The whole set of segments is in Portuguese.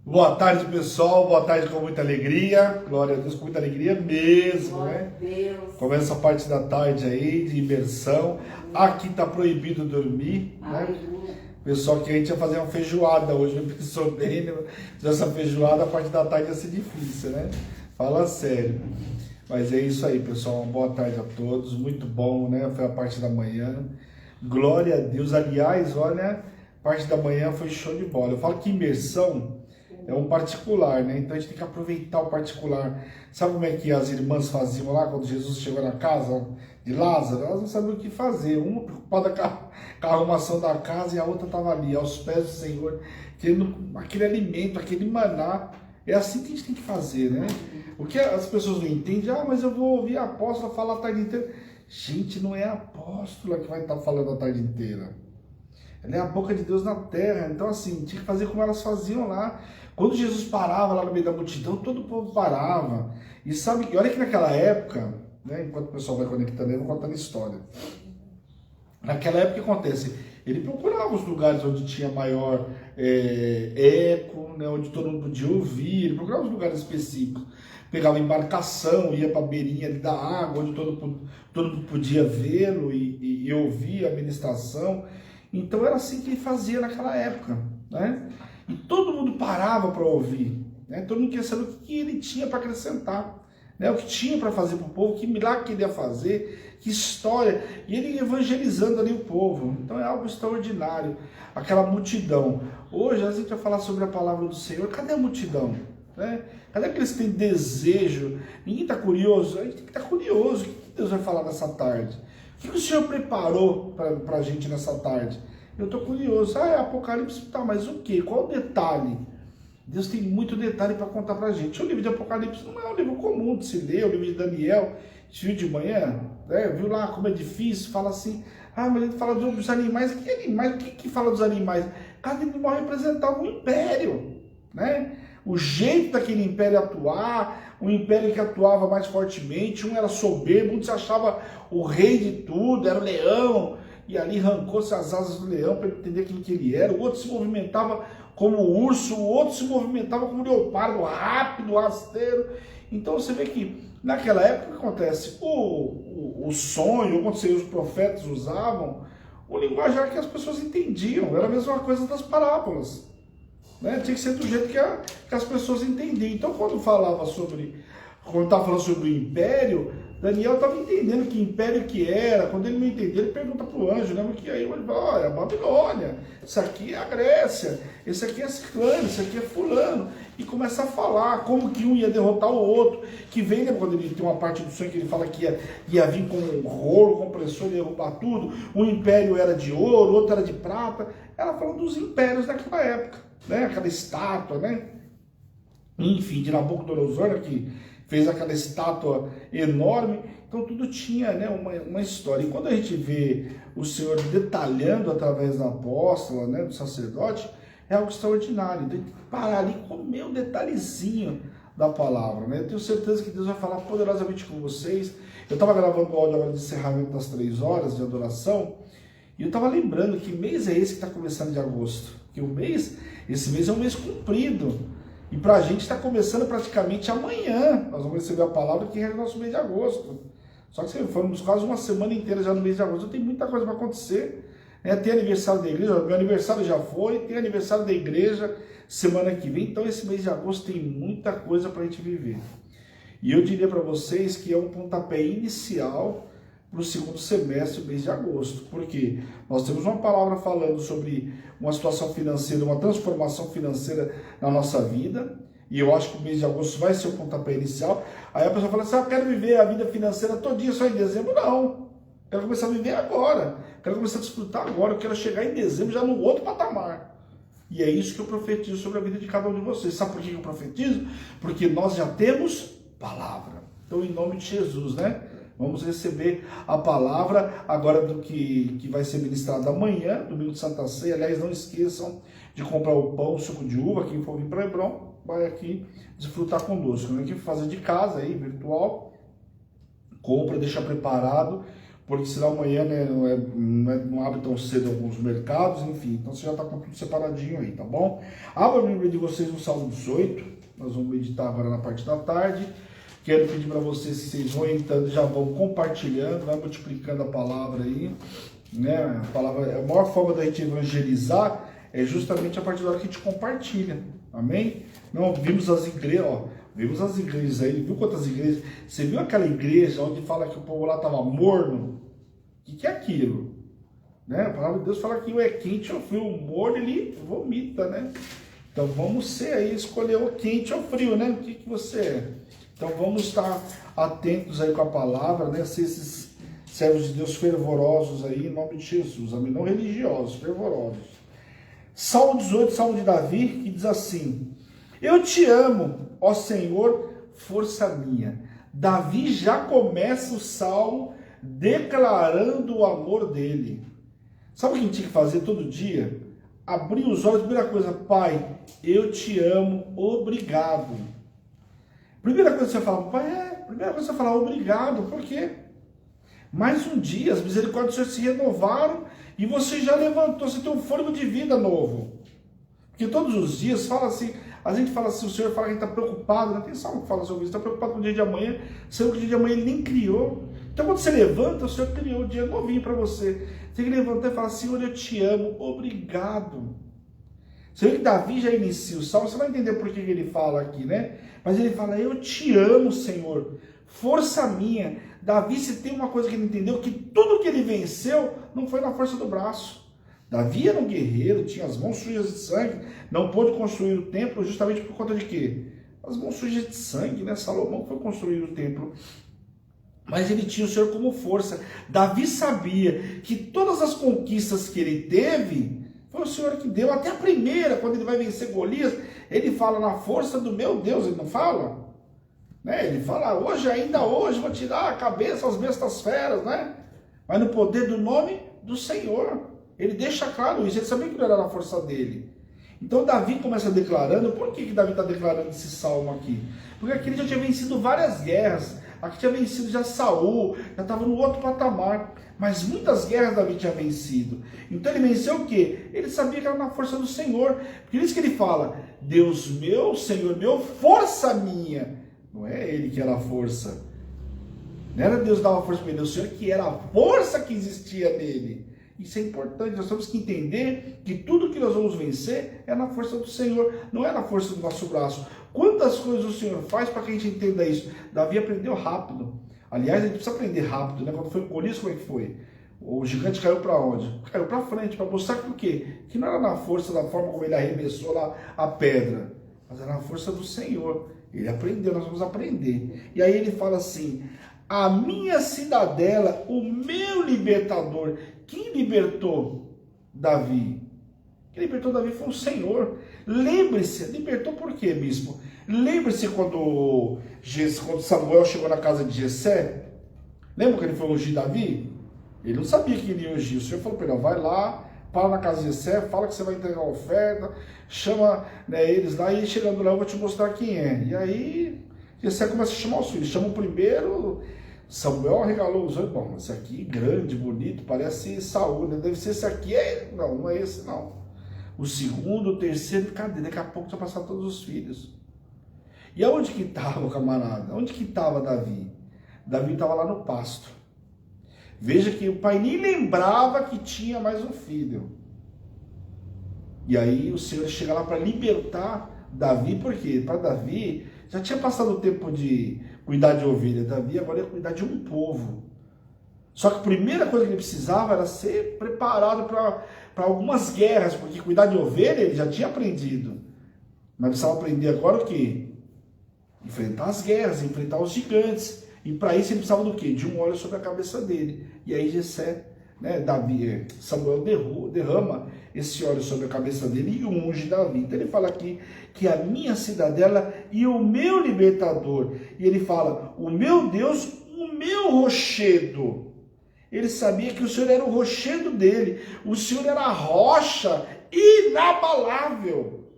Boa tarde, pessoal. Boa tarde com muita alegria. Glória a Deus, com muita alegria mesmo, Glória né? a Deus. Começa a parte da tarde aí de imersão. Aqui tá proibido dormir, né? Aleluia. Pessoal, que a gente ia fazer uma feijoada hoje, eu pensou bem, né? Essa feijoada, a parte da tarde ia ser difícil, né? Fala sério. Mas é isso aí, pessoal. Uma boa tarde a todos. Muito bom, né? Foi a parte da manhã. Glória a Deus. Aliás, olha, a parte da manhã foi show de bola. Eu falo que imersão é um particular, né? Então a gente tem que aproveitar o particular. Sabe como é que as irmãs faziam lá quando Jesus chegou na casa de Lázaro? Elas não sabiam o que fazer. Uma preocupada com a arrumação da casa e a outra estava ali, aos pés do Senhor, querendo aquele alimento, aquele maná. É assim que a gente tem que fazer, né? O que as pessoas não entendem, mas eu vou ouvir a apóstola falar a tarde inteira. Gente, não é a apóstola que vai estar falando a tarde inteira. Ela é a boca de Deus na terra. Então, assim, tinha que fazer como elas faziam lá. Quando Jesus parava lá no meio da multidão, todo o povo parava. E sabe, e olha que naquela época, né, enquanto o pessoal vai conectando, eu vou contando a história. Naquela época, o que acontece? Ele procurava os lugares onde tinha maior eco, né, onde todo mundo podia ouvir. Ele procurava os lugares específicos. Pegava embarcação, ia para a beirinha ali da água, onde todo mundo podia vê-lo e ouvir a ministração. Então era assim que ele fazia naquela época, né? E todo mundo parava para ouvir, né? Todo mundo queria saber o que ele tinha para acrescentar, né? O que tinha para fazer para o povo, que milagre que ele ia fazer, que história. E ele evangelizando ali o povo. Então é algo extraordinário, aquela multidão. Hoje a gente vai falar sobre a palavra do Senhor. Cadê a multidão? Né? Cadê aqueles que têm desejo? Ninguém está curioso? A gente tem que estar curioso. O que Deus vai falar nessa tarde? O que o Senhor preparou para a gente nessa tarde? Eu estou curioso. É Apocalipse, tá, mas o quê? Qual o detalhe? Deus tem muito detalhe para contar para a gente. O livro de Apocalipse não é um livro comum de se ler. O livro de Daniel, a gente viu de manhã, né? Viu lá como é difícil, fala assim, mas ele fala dos animais. Que animais? O que fala dos animais? Cada animal representava um império, né? O jeito daquele império atuar, um império que atuava mais fortemente, um era soberbo, um se achava o rei de tudo, era o leão, e ali arrancou-se as asas do leão para entender quem que ele era. O outro se movimentava como urso, o outro se movimentava como leopardo, rápido, rasteiro. Então você vê que naquela época o que acontece? O sonho, quando os profetas usavam, o linguajar que as pessoas entendiam, era a mesma coisa das parábolas. Né? Tinha que ser do jeito que as pessoas entendiam. Então, quando estava falando sobre o império, Daniel estava entendendo que império que era. Quando ele não entendia, ele pergunta para o anjo, né? Porque aí ele fala, olha, a Babilônia, isso aqui é a Grécia, esse aqui é Ciclano, isso aqui é fulano. E começa a falar como que um ia derrotar o outro, que vem, né, quando ele tem uma parte do sonho que ele fala que ia vir com um rolo compressor e derrubar tudo. Um império era de ouro, o outro era de prata. Ela falou dos impérios daquela época, né? Aquela estátua, né? Enfim, de Nabucodonosor, né, que fez aquela estátua enorme. Então tudo tinha, né, uma história. E quando a gente vê o Senhor detalhando através da apóstola, né, do sacerdote, é algo extraordinário. Então a gente tem que parar ali e comer o detalhezinho da palavra, né? Eu tenho certeza que Deus vai falar poderosamente com vocês. Eu estava gravando o áudio agora de encerramento das 3 horas de adoração, e eu estava lembrando que mês é esse que está começando de agosto. Que esse mês é um mês comprido. E para a gente está começando praticamente amanhã. Nós vamos receber a palavra que é o nosso mês de agosto. Só que fomos quase uma semana inteira já no mês de agosto. Tem muita coisa para acontecer. Né? Tem aniversário da igreja, meu aniversário já foi. Tem aniversário da igreja semana que vem. Então esse mês de agosto tem muita coisa para a gente viver. E eu diria para vocês que é um pontapé inicial para o segundo semestre do mês de agosto. Porque nós temos uma palavra falando sobre uma situação financeira, uma transformação financeira na nossa vida, e eu acho que o mês de agosto vai ser o pontapé inicial. Aí a pessoa fala assim, eu quero viver a vida financeira todinha só em dezembro. Não, quero começar a viver agora, quero começar a desfrutar agora, eu quero chegar em dezembro já no outro patamar. E é isso que eu profetizo sobre a vida de cada um de vocês. Sabe por que eu profetizo? Porque nós já temos palavra. Então, em nome de Jesus, né? Vamos receber a palavra agora do que vai ser ministrado amanhã, domingo de Santa Ceia. Aliás, não esqueçam de comprar o pão, o suco de uva. Quem for vir para Hebron, vai aqui desfrutar conosco. Quem for fazer de casa aí, virtual, compra, deixa preparado. porque senão amanhã, né, não abre tão cedo alguns mercados, enfim, então você já está com tudo separadinho aí, tá bom? Abra a Bíblia de vocês no Salmo 18, nós vamos meditar agora na parte da tarde. Quero pedir para vocês que vocês vão entrando, já vão compartilhando, vai multiplicando a palavra aí, né? A palavra, a maior forma da gente evangelizar é justamente a partir da hora que a gente compartilha, amém? Não, vimos as igrejas, ó, vimos as igrejas aí, viu quantas igrejas? Você viu aquela igreja onde fala que o povo lá estava morno? O que é aquilo? Né? A palavra de Deus fala que o é quente ou frio, o morno ele vomita, né? Então vamos ser aí, escolher o quente ou frio, né? O que você é? Então vamos estar atentos aí com a palavra, né? Ser esses servos de Deus fervorosos aí, em nome de Jesus, amém? Não religiosos, fervorosos. Salmo 18, Salmo de Davi, que diz assim: eu te amo, ó Senhor, força minha. Davi já começa o salmo declarando o amor dele. Sabe o que a gente tinha que fazer todo dia? Abrir os olhos, primeira coisa, Pai, eu te amo, obrigado. Primeira coisa que você fala, Pai, primeira coisa que você fala, obrigado, por quê? Mais um dia, as misericórdias do Senhor se renovaram e você já levantou, você tem um fôlego de vida novo. Porque todos os dias fala assim, a gente fala assim, o Senhor fala que a gente está preocupado, né? Tem salmo que fala sobre isso, está preocupado com o dia de amanhã, sendo que o dia de amanhã ele nem criou. Então quando você levanta, o Senhor criou o dia novinho para você. Você tem que levantar e falar, Senhor, eu te amo, obrigado. Você vê que Davi já inicia o salmo, você vai entender por que ele fala aqui, né? Mas ele fala, eu te amo, Senhor, força minha. Davi, se tem uma coisa que ele entendeu, que tudo que ele venceu não foi na força do braço. Davi era um guerreiro, tinha as mãos sujas de sangue, não pôde construir o templo justamente por conta de quê? As mãos sujas de sangue, né? Salomão foi construir o templo. Mas ele tinha o Senhor como força. Davi sabia que todas as conquistas que ele teve, foi o Senhor que deu. Até a primeira, quando ele vai vencer Golias, ele fala na força do meu Deus, ele não fala? Né? Ele fala, ainda hoje, vou tirar a cabeça às bestas feras, né? Mas no poder do nome do Senhor. Ele deixa claro isso, ele sabia que não era na força dele. Então Davi começa declarando, por que Davi está declarando esse salmo aqui? Porque aqui ele já tinha vencido várias guerras, aqui tinha vencido já Saul, já estava no outro patamar, mas muitas guerras Davi tinha vencido. Então ele venceu o quê? Ele sabia que era na força do Senhor, por isso que ele fala, Deus meu, Senhor meu, força minha. Não é ele que era a força, não era Deus que dava força para ele, o Senhor que era a força que existia nele. Isso é importante, nós temos que entender que tudo que nós vamos vencer é na força do Senhor, não é na força do nosso braço. Quantas coisas o Senhor faz para que a gente entenda isso? Davi aprendeu rápido. Aliás, a gente precisa aprender rápido, né? Quando foi com Golias, como é que foi? O gigante caiu para onde? Caiu para frente, para mostrar que o quê? Que não era na força da forma como ele arremessou lá a pedra, mas era na força do Senhor. Ele aprendeu, nós vamos aprender. E aí ele fala assim, a minha cidadela, o meu libertador. Quem libertou Davi? Quem libertou Davi foi o Senhor. Lembre-se, libertou por quê, bispo? Lembre-se quando Samuel chegou na casa de Jessé. Lembra que ele foi ungir Davi? Ele não sabia que ele ia ungir. O Senhor falou para ele, vai lá, para na casa de Jessé, fala que você vai entregar a oferta, chama, né, eles lá, e chegando lá eu vou te mostrar quem é. E aí Jessé começa a chamar os filhos. Chama o primeiro, Samuel regalou os olhos. Bom, esse aqui, grande, bonito, parece Saul, né? Deve ser esse aqui. Não, não é esse não. O segundo, o terceiro, cadê? Daqui a pouco já passaram todos os filhos. E aonde que estava, camarada? Onde que estava Davi? Davi estava lá no pasto. Veja que o pai nem lembrava que tinha mais um filho. E aí o Senhor chega lá para libertar Davi, por quê? Para Davi, já tinha passado o tempo de cuidar de ovelha. Davi agora ia cuidar de um povo. Só que a primeira coisa que ele precisava era ser preparado para algumas guerras, porque cuidar de ovelha ele já tinha aprendido. Mas precisava aprender agora o quê? Enfrentar as guerras, enfrentar os gigantes. E para isso ele precisava do quê? De um óleo sobre a cabeça dele. E aí Jessé, né, Samuel derrama esse óleo sobre a cabeça dele e unge Davi. Então ele fala aqui que a minha cidadela e o meu libertador. E ele fala, o meu Deus, o meu rochedo. Ele sabia que o Senhor era o rochedo dele. O Senhor era a rocha inabalável.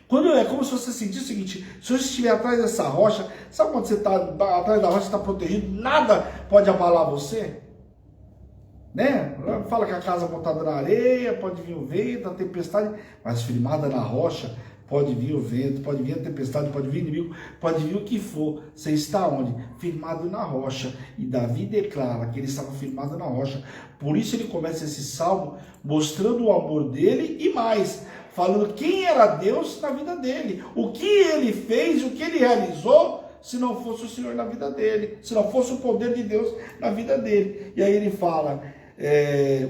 Quando é como se você sentisse o seguinte: se você estiver atrás dessa rocha, sabe quando você está atrás da rocha, está protegido, nada pode abalar você? Né? Fala que a casa montada na areia, pode vir o vento, a tempestade, mas firmada na rocha, pode vir o vento, pode vir a tempestade, pode vir o inimigo, pode vir o que for. Você está onde? Firmado na rocha. E Davi declara que ele estava firmado na rocha. Por isso ele começa esse salmo mostrando o amor dele e mais, falando quem era Deus na vida dele, o que ele fez, o que ele realizou, se não fosse o Senhor na vida dele, se não fosse o poder de Deus na vida dele. E aí ele fala,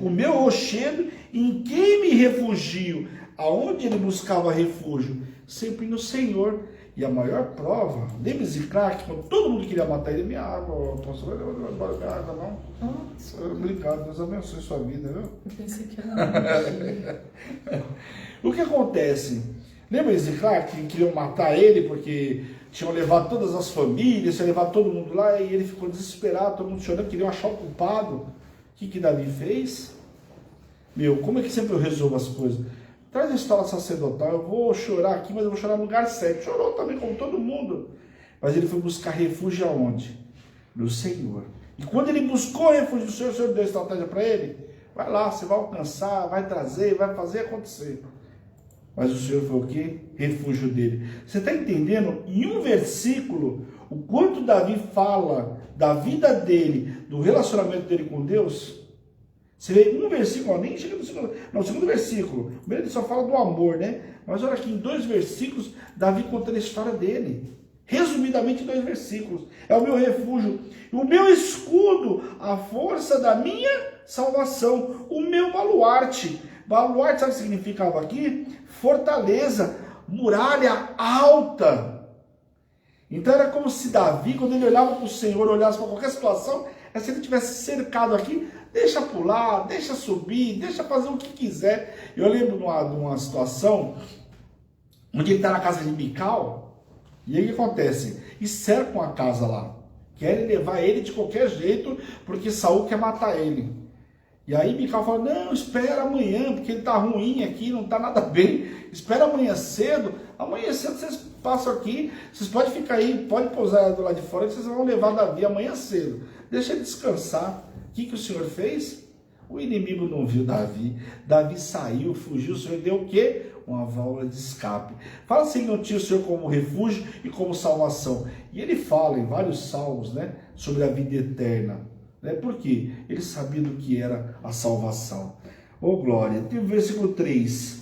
o meu rochedo, em quem me refugio? Aonde ele buscava refúgio? Sempre no Senhor. E a maior prova, lembra de Ziclac, quando todo mundo queria matar ele, minha água, pastor, não vai embora minha água, não. Nossa. Obrigado, Deus abençoe sua vida, viu? Eu pensei que era O que acontece? Lembra de Ziclac, que queriam matar ele porque tinham levado todas as famílias, tinham levado todo mundo lá, e ele ficou desesperado, todo mundo chorando, queriam achar o culpado. O que Davi fez? Como é que sempre eu resolvo as coisas? Traz a história sacerdotal, eu vou chorar aqui, mas eu vou chorar no lugar certo. Chorou também, como todo mundo. Mas ele foi buscar refúgio aonde? No Senhor. E quando ele buscou refúgio do Senhor, o Senhor deu estratégia para ele. Vai lá, você vai alcançar, vai trazer, vai fazer acontecer. Mas o Senhor foi o quê? Refúgio dele. Você está entendendo? Em um versículo, o quanto Davi fala da vida dele, do relacionamento dele com Deus. Você vê um versículo, nem chega no segundo, não, o segundo versículo, o primeiro ele só fala do amor, né? Mas olha aqui, em 2 versículos, Davi contando a história dele. Resumidamente, em 2 versículos. É o meu refúgio, o meu escudo, a força da minha salvação, o meu baluarte. Baluarte, sabe o que significava aqui? Fortaleza, muralha alta. Então era como se Davi, quando ele olhava para o Senhor, olhasse para qualquer situação, é se ele tivesse cercado aqui, deixa pular, deixa subir, deixa fazer o que quiser. Eu lembro de uma situação onde ele está na casa de Mical, e aí o que acontece? E cercam a casa lá, querem levar ele de qualquer jeito, porque Saul quer matar ele. E aí Mical fala, não, espera amanhã, porque ele está ruim aqui, não está nada bem, espera amanhã cedo vocês passam aqui, vocês podem ficar aí, pode pousar do lado de fora, que vocês vão levar Davi amanhã cedo, deixa ele descansar. O que o Senhor fez? O inimigo não viu Davi. Davi saiu, fugiu. O Senhor deu o quê? Uma válvula de escape. Fala assim, não tinha o Senhor como refúgio e como salvação. E ele fala em vários salmos, né, sobre a vida eterna. Né? Por quê? Ele sabia do que era a salvação. Oh, glória. Tem o versículo 3.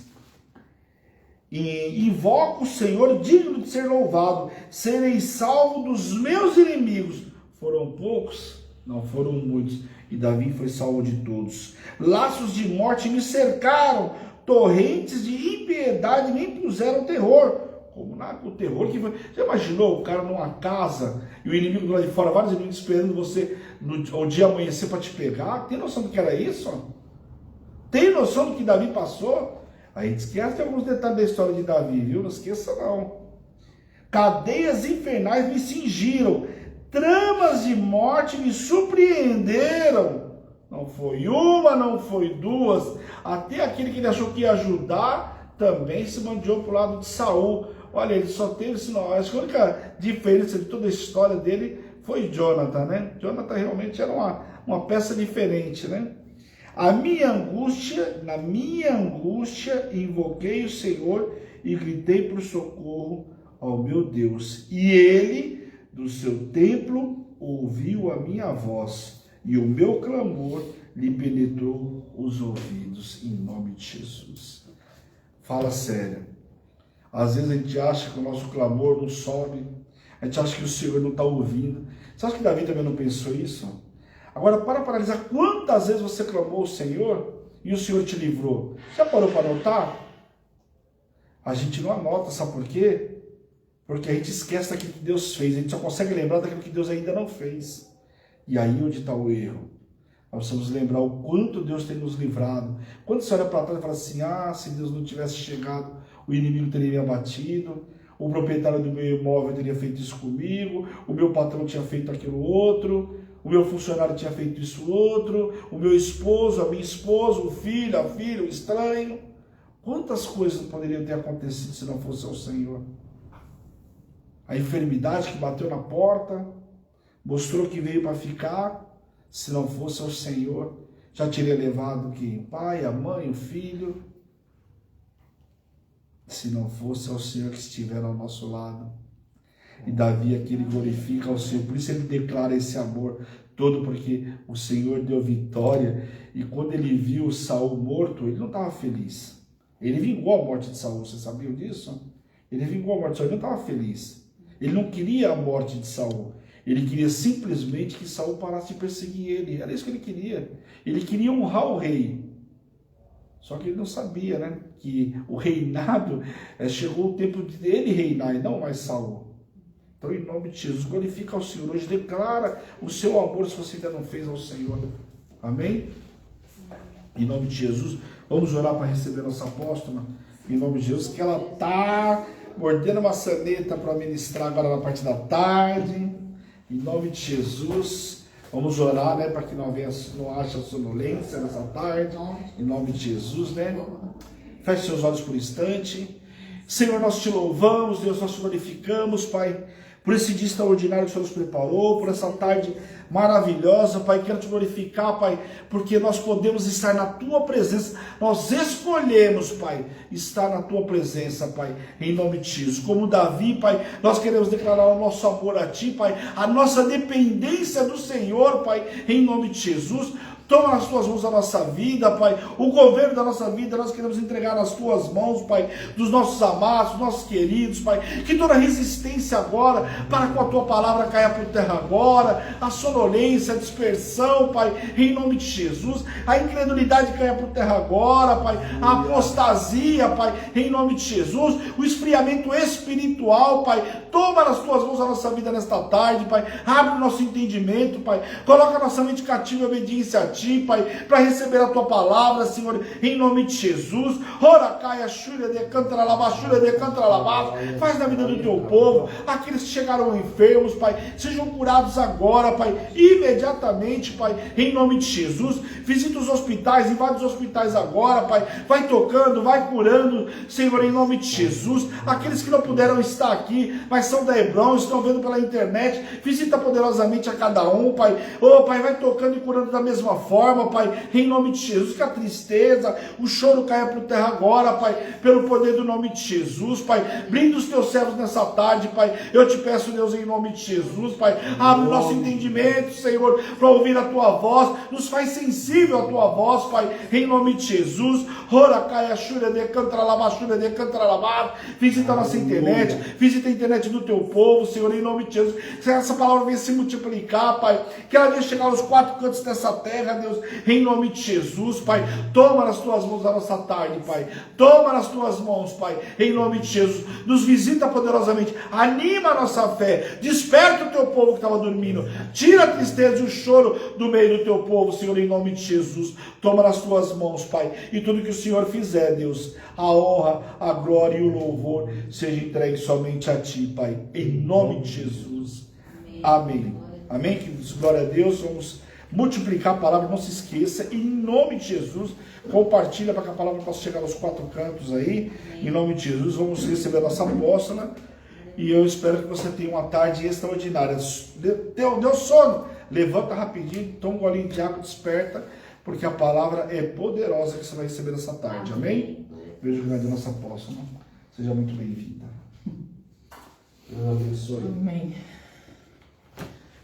Invoco o Senhor digno de ser louvado. Serei salvo dos meus inimigos. Foram poucos? Não, foram muitos. E Davi foi salvo de todos. Laços de morte me cercaram, torrentes de impiedade me impuseram terror. Como o terror que foi. Você imaginou o cara numa casa e o inimigo do lado de fora, vários inimigos esperando você ao dia amanhecer para te pegar? Tem noção do que era isso? Tem noção do que Davi passou? A gente esquece alguns detalhes da história de Davi, viu? Não esqueça não. Cadeias infernais me cingiram. Tramas de morte me surpreenderam. Não foi uma, não foi duas. Até aquele que ele achou que ia ajudar também se mandou para o lado de Saul. Olha, ele só teve sinal. Acho que a única diferença de toda a história dele foi Jonathan, né? Jonathan realmente era uma peça diferente, né? Na minha angústia, invoquei o Senhor e gritei por socorro ao meu Deus. E ele, do seu templo, ouviu a minha voz, e o meu clamor lhe penetrou os ouvidos, em nome de Jesus. Fala sério. Às vezes a gente acha que o nosso clamor não sobe, a gente acha que o Senhor não está ouvindo. Você acha que Davi também não pensou isso? Agora, para analisar quantas vezes você clamou ao Senhor e o Senhor te livrou. Já parou para anotar? A gente não anota, sabe por quê? Porque a gente esquece daquilo que Deus fez, a gente só consegue lembrar daquilo que Deus ainda não fez. E aí onde está o erro? Nós precisamos lembrar o quanto Deus tem nos livrado. Quando você olha para trás e fala assim, se Deus não tivesse chegado, o inimigo teria me abatido, o proprietário do meu imóvel teria feito isso comigo, o meu patrão tinha feito aquilo outro, o meu funcionário tinha feito isso outro, o meu esposo, a minha esposa, o filho, a filha, o estranho. Quantas coisas poderiam ter acontecido se não fosse ao Senhor? A enfermidade que bateu na porta, mostrou que veio para ficar, se não fosse ao Senhor, já teria levado o quê? O pai, a mãe, o filho. Se não fosse ao Senhor que estiver ao nosso lado. E Davi aqui ele glorifica ao Senhor, por isso ele declara esse amor todo, porque o Senhor deu vitória. E quando ele viu Saul morto, ele não estava feliz. Ele vingou a morte de Saul, vocês sabiam disso? Ele vingou a morte de Saul, ele não estava feliz. Ele não queria a morte de Saul. Ele queria simplesmente que Saul parasse de perseguir ele. Era isso que ele queria. Ele queria honrar o rei. Só que ele não sabia, né? Que o reinado, chegou o tempo de ele reinar e não mais Saul. Então, em nome de Jesus, glorifica ao Senhor hoje. Declara o seu amor se você ainda não fez ao Senhor. Amém? Em nome de Jesus. Vamos orar para receber nossa apóstola. Em nome de Jesus, que ela está mordendo uma saneta para ministrar agora na parte da tarde. Em nome de Jesus, vamos orar, né, para que não haja sonolência nessa tarde. Em nome de Jesus, né? Feche seus olhos por um instante. Senhor, nós te louvamos, Deus, nós te glorificamos, Pai, por esse dia extraordinário que o Senhor nos preparou, por essa tarde maravilhosa, Pai. Quero te glorificar, Pai, porque nós podemos estar na Tua presença. Nós escolhemos, Pai, estar na Tua presença, Pai, em nome de Jesus. Como Davi, Pai, nós queremos declarar o nosso amor a Ti, Pai, a nossa dependência do Senhor, Pai, em nome de Jesus. Toma nas Tuas mãos a nossa vida, Pai. O governo da nossa vida nós queremos entregar nas Tuas mãos, Pai. Dos nossos amados, dos nossos queridos, Pai. Que toda resistência agora, para com a Tua palavra caia por terra agora. A sonolência, a dispersão, Pai. Em nome de Jesus. A incredulidade caia por terra agora, Pai. A apostasia, Pai. Em nome de Jesus. O esfriamento espiritual, Pai. Toma nas Tuas mãos a nossa vida nesta tarde, Pai. Abre o nosso entendimento, Pai. Coloca a nossa mente cativa e obediência a Ti, Pai, para receber a Tua palavra, Senhor, em nome de Jesus. Ora, caia, xúria, decanta, lalabá, xúria, decanta, lalabá. Faz na vida do Teu povo, aqueles que chegaram enfermos, Pai, sejam curados agora, Pai, imediatamente, Pai, em nome de Jesus. Visita os hospitais, invade os hospitais agora, Pai, vai tocando, vai curando, Senhor, em nome de Jesus. Aqueles que não puderam estar aqui, mas são da Hebron, estão vendo pela internet, visita poderosamente a cada um, Pai. Oh, Pai, vai tocando e curando da mesma forma, Pai, em nome de Jesus. Que a tristeza, o choro caia por terra agora, Pai, pelo poder do nome de Jesus, Pai. Brinda os Teus servos nessa tarde, Pai. Eu te peço, Deus, em nome de Jesus, Pai. Abre o nosso entendimento, Senhor, para ouvir a Tua voz. Nos faz sensível a Tua voz, Pai, em nome de Jesus. Ora, caia, xúria, decanta, lalabá, xúria, decanta, lalabá. Visita a nossa internet, visita a internet do Teu povo, Senhor, em nome de Jesus. Que essa palavra venha se multiplicar, Pai. Que ela venha chegar aos quatro cantos dessa terra, Deus, em nome de Jesus, Pai. Toma nas Tuas mãos a nossa tarde, Pai. Toma nas Tuas mãos, Pai, em nome de Jesus. Nos visita poderosamente, anima a nossa fé, desperta o Teu povo que estava dormindo, tira a tristeza e o choro do meio do Teu povo, Senhor, em nome de Jesus. Toma nas Tuas mãos, Pai, e tudo que o Senhor fizer, Deus, a honra, a glória e o louvor seja entregue somente a Ti, Pai, em nome de Jesus. Amém. Amém, queridos? Glória a Deus. Vamos multiplicar a palavra, não se esqueça, em nome de Jesus. Compartilha para que a palavra possa chegar aos quatro cantos aí. Em nome de Jesus, vamos receber a nossa apóstola. E eu espero que você tenha uma tarde extraordinária. Deu sono? Levanta rapidinho, toma um golinho de água, desperta, porque a palavra é poderosa que você vai receber essa tarde. Amém? Beijo grande a nossa apóstola. Seja muito bem-vinda. Deus abençoe. Amém.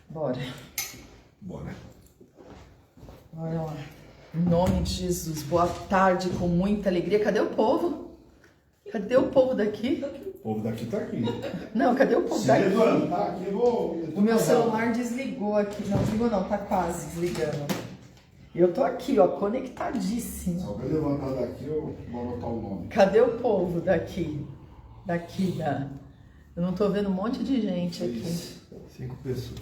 Bora. Bora. Bora lá. Em nome de Jesus. Boa tarde, com muita alegria. Cadê o povo? Cadê o povo daqui? O povo daqui tá aqui. Não, cadê o povo Se daqui? levantar aqui, eu vou O meu celular desligou aqui. Não, desligou não, tá quase desligando. Eu tô aqui, ó, conectadíssimo. Só pra levantar daqui, eu vou anotar o nome. Cadê o povo daqui? Eu não tô vendo um monte de gente aqui. 5 pessoas.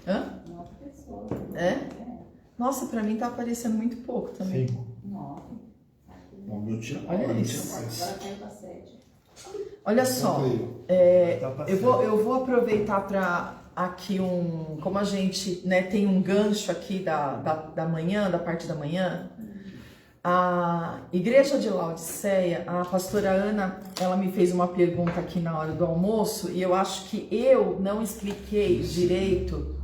Hã? 9 pessoas. É? Nossa, pra mim tá aparecendo muito pouco também. 5. 9. O meu tinha Olha mais, isso. tinha mais. Agora caiu para 7. Olha só, Tá eu vou aproveitar para aqui como a gente, né, tem um gancho aqui da manhã, da parte da manhã, A igreja de Laodiceia, a pastora Ana, ela me fez uma pergunta aqui na hora do almoço e eu acho que eu não expliquei direito.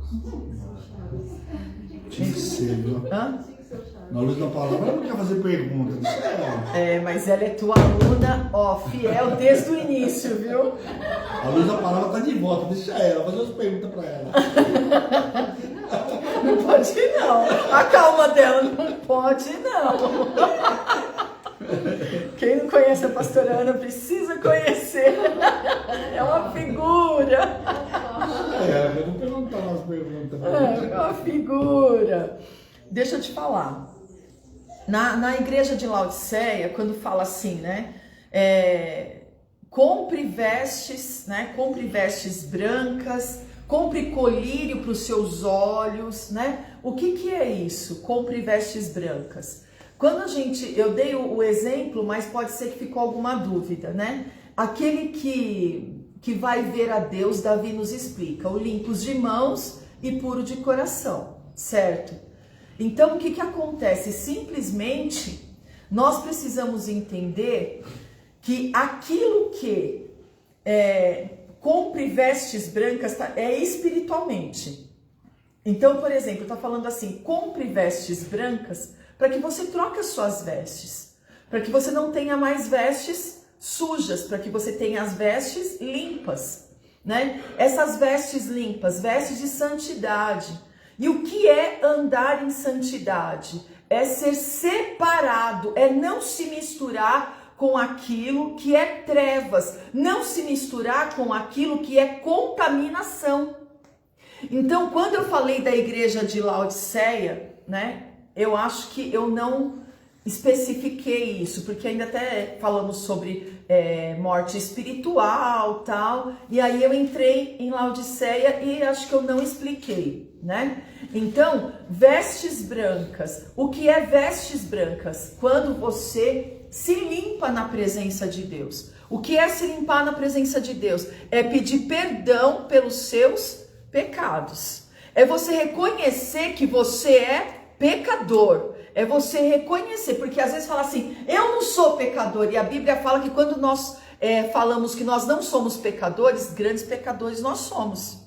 Tinha que ser, viu? Hã? Na luz da palavra, ela não quer fazer pergunta. Mas ela é tua aluna, ó, fiel desde o início, viu? A luz da palavra tá de volta, deixa ela, fazer umas perguntas pra ela. Não pode não. A calma dela não pode não. Quem não conhece a pastora Ana precisa conhecer. É uma figura. Eu vou perguntar umas perguntas. É uma figura. Deixa eu te falar. Na igreja de Laodiceia, quando fala assim, né? Compre vestes, né? Compre vestes brancas, compre colírio para os seus olhos, né? O que é isso? Compre vestes brancas. Quando eu dei o exemplo, mas pode ser que ficou alguma dúvida, né? Aquele que vai ver a Deus, Davi nos explica, o limpos de mãos e puro de coração, certo? Então, o que acontece? Simplesmente, nós precisamos entender que aquilo que compre vestes brancas é espiritualmente. Então, por exemplo, está falando assim, compre vestes brancas para que você troque as suas vestes, para que você não tenha mais vestes sujas, para que você tenha as vestes limpas, né? Essas vestes limpas, vestes de santidade. E o que é andar em santidade? É ser separado, é não se misturar com aquilo que é trevas, não se misturar com aquilo que é contaminação. Então, quando eu falei da igreja de Laodiceia, né, eu acho que eu não especifiquei isso, porque ainda até falamos sobre morte espiritual, tal, e aí eu entrei em Laodiceia e acho que eu não expliquei, né? Então, vestes brancas. O que é vestes brancas? Quando você se limpa na presença de Deus. O que é se limpar na presença de Deus? É pedir perdão pelos seus pecados. É você reconhecer que você é pecador. É você reconhecer, porque às vezes fala assim, eu não sou pecador, e a Bíblia fala que quando nós falamos que nós não somos pecadores, grandes pecadores nós somos,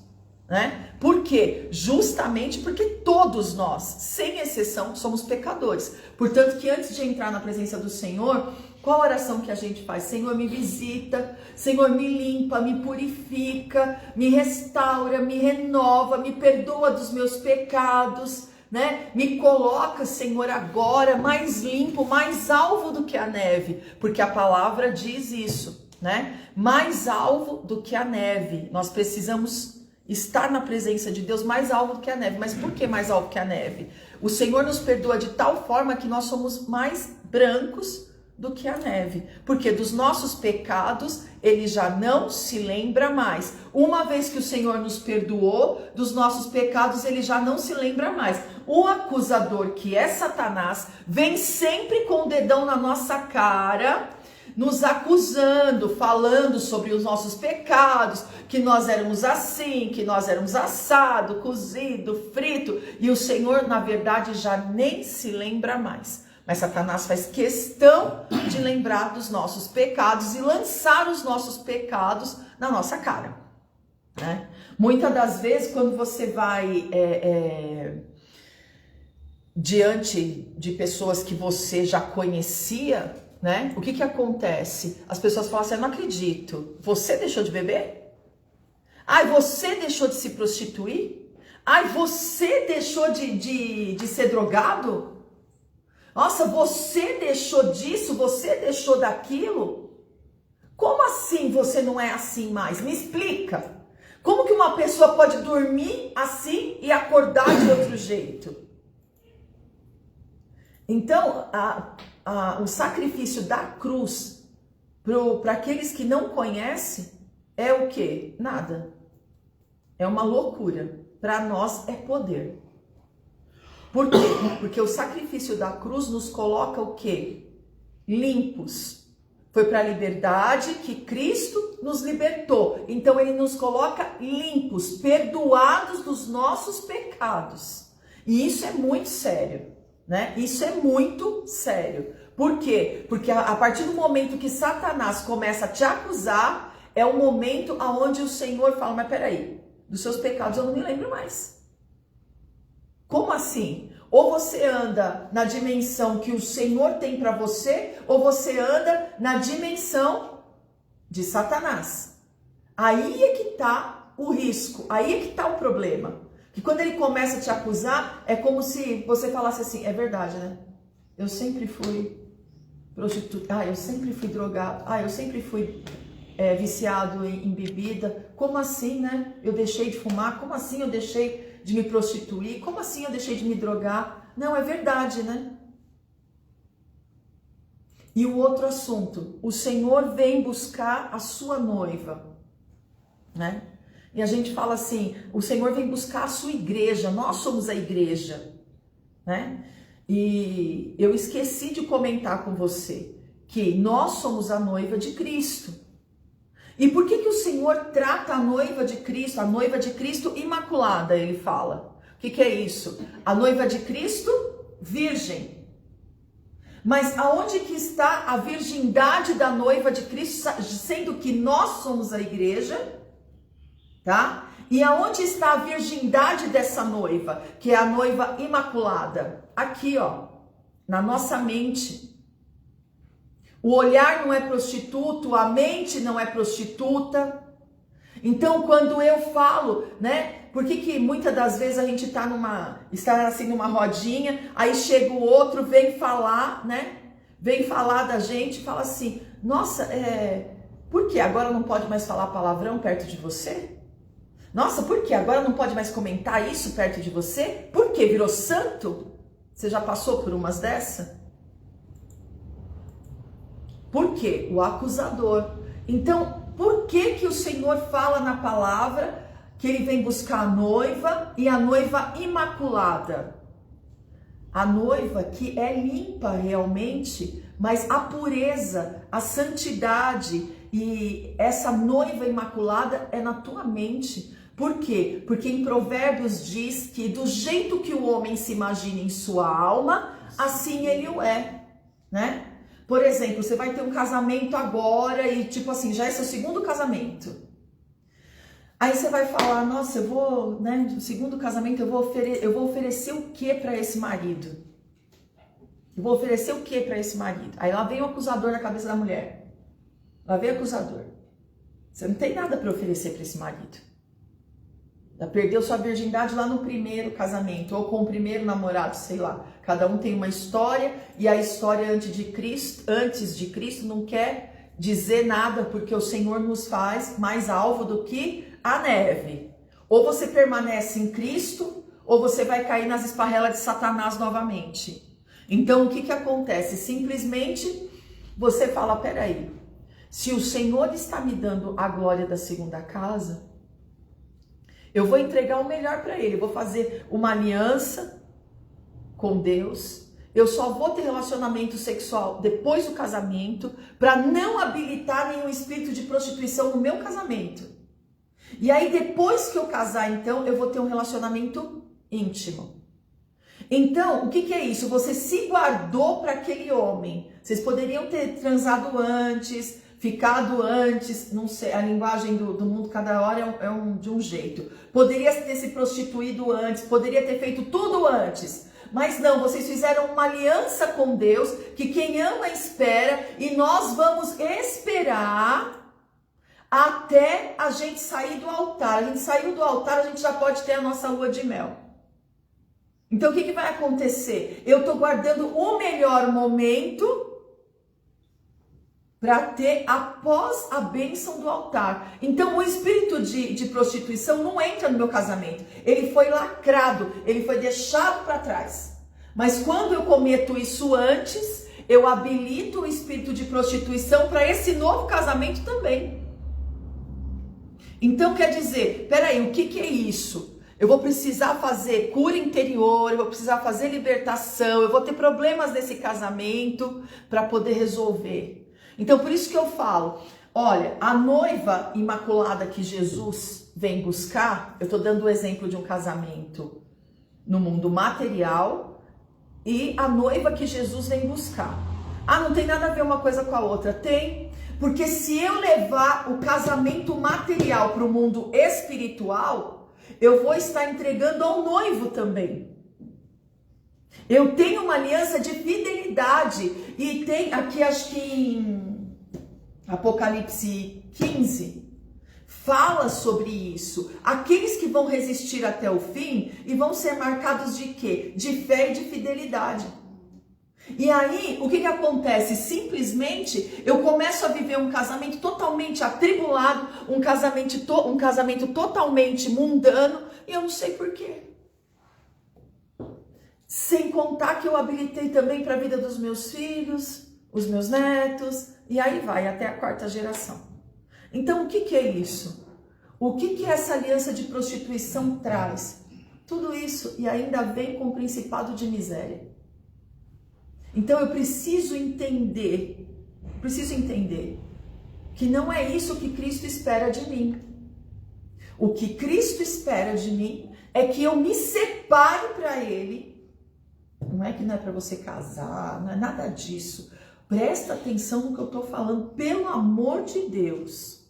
né? Por quê? Justamente porque todos nós, sem exceção, somos pecadores. Portanto, que antes de entrar na presença do Senhor, qual a oração que a gente faz? Senhor, me visita, Senhor, me limpa, me purifica, me restaura, me renova, me perdoa dos meus pecados, né? Me coloca, Senhor, agora mais limpo, mais alvo do que a neve, porque a palavra diz isso, né? Mais alvo do que a neve. Nós precisamos estar na presença de Deus mais alvo do que a neve. Mas por que mais alvo que a neve? O Senhor nos perdoa de tal forma que nós somos mais brancos do que a neve, porque dos nossos pecados ele já não se lembra mais. Uma vez que o Senhor nos perdoou dos nossos pecados, ele já não se lembra mais. O acusador, que é Satanás, vem sempre com o dedão na nossa cara, nos acusando, falando sobre os nossos pecados, que nós éramos assim, que nós éramos assado, cozido, frito, e o Senhor, na verdade, já nem se lembra mais. Mas Satanás faz questão de lembrar dos nossos pecados e lançar os nossos pecados na nossa cara, né? Muitas das vezes, quando você vai diante de pessoas que você já conhecia, né? O que acontece? As pessoas falam assim, eu não acredito, você deixou de beber? Ai, você deixou de se prostituir? Ai, você deixou de ser drogado? Nossa, você deixou disso, você deixou daquilo? Como assim você não é assim mais? Me explica. Como que uma pessoa pode dormir assim e acordar de outro jeito? Então, o sacrifício da cruz para aqueles que não conhecem é o quê? Nada. É uma loucura. Para nós é poder. Por quê? Porque o sacrifício da cruz nos coloca o quê? Limpos. Foi para a liberdade que Cristo nos libertou. Então ele nos coloca limpos, perdoados dos nossos pecados. E isso é muito sério. né? Isso é muito sério. Por quê? Porque a partir do momento que Satanás começa a te acusar, é o momento onde o Senhor fala, mas peraí, dos seus pecados eu não me lembro mais. Como assim? Ou você anda na dimensão que o Senhor tem para você, ou você anda na dimensão de Satanás. Aí é que tá o risco, aí é que tá o problema. Que quando ele começa a te acusar, é como se você falasse assim, é verdade, né? Eu sempre fui prostituta, eu sempre fui drogado, eu sempre fui viciado em bebida. Como assim, né? Eu deixei de fumar, como assim eu deixei de me prostituir, como assim eu deixei de me drogar? Não, é verdade, né? E o outro assunto, o Senhor vem buscar a sua noiva, né? E a gente fala assim, o Senhor vem buscar a sua igreja, nós somos a igreja, né? E eu esqueci de comentar com você que nós somos a noiva de Cristo. E por que o Senhor trata a noiva de Cristo imaculada, ele fala? O que é isso? A noiva de Cristo, virgem. Mas aonde que está a virgindade da noiva de Cristo, sendo que nós somos a igreja, tá? E aonde está a virgindade dessa noiva, que é a noiva imaculada? Aqui, ó, na nossa mente. O olhar não é prostituto, a mente não é prostituta. Então, quando eu falo, né? Por que muitas das vezes a gente está assim numa rodinha, aí chega o outro, vem falar, né? Vem falar da gente, fala assim, nossa, por que agora não pode mais falar palavrão perto de você? Nossa, por que agora não pode mais comentar isso perto de você? Por que virou santo? Você já passou por umas dessa? Por quê? O acusador. Então, por que o Senhor fala na palavra que ele vem buscar a noiva e a noiva imaculada? A noiva que é limpa realmente, mas a pureza, a santidade e essa noiva imaculada é na tua mente. Por quê? Porque em Provérbios diz que do jeito que o homem se imagina em sua alma, assim ele o é, né? Por exemplo, você vai ter um casamento agora e tipo assim, já é seu segundo casamento. Aí você vai falar, nossa, eu vou, né, no segundo casamento eu vou oferecer o que para esse marido? Eu vou oferecer o que para esse marido? Aí lá vem o acusador na cabeça da mulher. Lá vem o acusador. Você não tem nada para oferecer para esse marido. Já perdeu sua virgindade lá no primeiro casamento, ou com o primeiro namorado, sei lá. Cada um tem uma história, e a história antes de Cristo não quer dizer nada, porque o Senhor nos faz mais alvo do que a neve. Ou você permanece em Cristo, ou você vai cair nas esparrelas de Satanás novamente. Então o que acontece? Simplesmente você fala, peraí, se o Senhor está me dando a glória da segunda casa, eu vou entregar o melhor para ele, eu vou fazer uma aliança com Deus, eu só vou ter relacionamento sexual depois do casamento, para não habilitar nenhum espírito de prostituição no meu casamento. E aí depois que eu casar, então, eu vou ter um relacionamento íntimo. Então, o que é isso? Você se guardou para aquele homem. Vocês poderiam ter transado antes, ficado antes, não sei, a linguagem do mundo cada hora de um jeito. Poderia ter se prostituído antes, poderia ter feito tudo antes. Mas não, vocês fizeram uma aliança com Deus, que quem ama espera, e nós vamos esperar até a gente sair do altar. A gente saiu do altar, a gente já pode ter a nossa lua de mel. Então o que vai acontecer? Eu estou guardando o melhor momento para ter após a bênção do altar. Então o espírito de prostituição não entra no meu casamento. Ele foi lacrado, ele foi deixado para trás. Mas quando eu cometo isso antes, eu habilito o espírito de prostituição para esse novo casamento também. Então quer dizer, peraí, o que é isso? Eu vou precisar fazer cura interior, eu vou precisar fazer libertação, eu vou ter problemas nesse casamento para poder resolver. Então, por isso que eu falo, olha, a noiva imaculada que Jesus vem buscar, eu estou dando o exemplo de um casamento no mundo material, e a noiva que Jesus vem buscar. Ah, não tem nada a ver uma coisa com a outra. Tem, porque se eu levar o casamento material para o mundo espiritual, eu vou estar entregando ao noivo também. Eu tenho uma aliança de fidelidade, e tem aqui, acho que em Apocalipse 15, fala sobre isso. Aqueles que vão resistir até o fim e vão ser marcados de quê? De fé e de fidelidade. E aí, o que acontece? Simplesmente, eu começo a viver um casamento totalmente atribulado, um casamento totalmente mundano, e eu não sei por quê. Sem contar que eu habilitei também para a vida dos meus filhos, os meus netos, e aí vai até a 4ª geração. Então, o que é isso? O que essa aliança de prostituição traz? Tudo isso, e ainda vem com o principado de miséria. Então eu preciso entender que não é isso que Cristo espera de mim. O que Cristo espera de mim é que eu me separe para Ele. Não é que não é para você casar, não é nada disso. Presta atenção no que eu estou falando, pelo amor de Deus.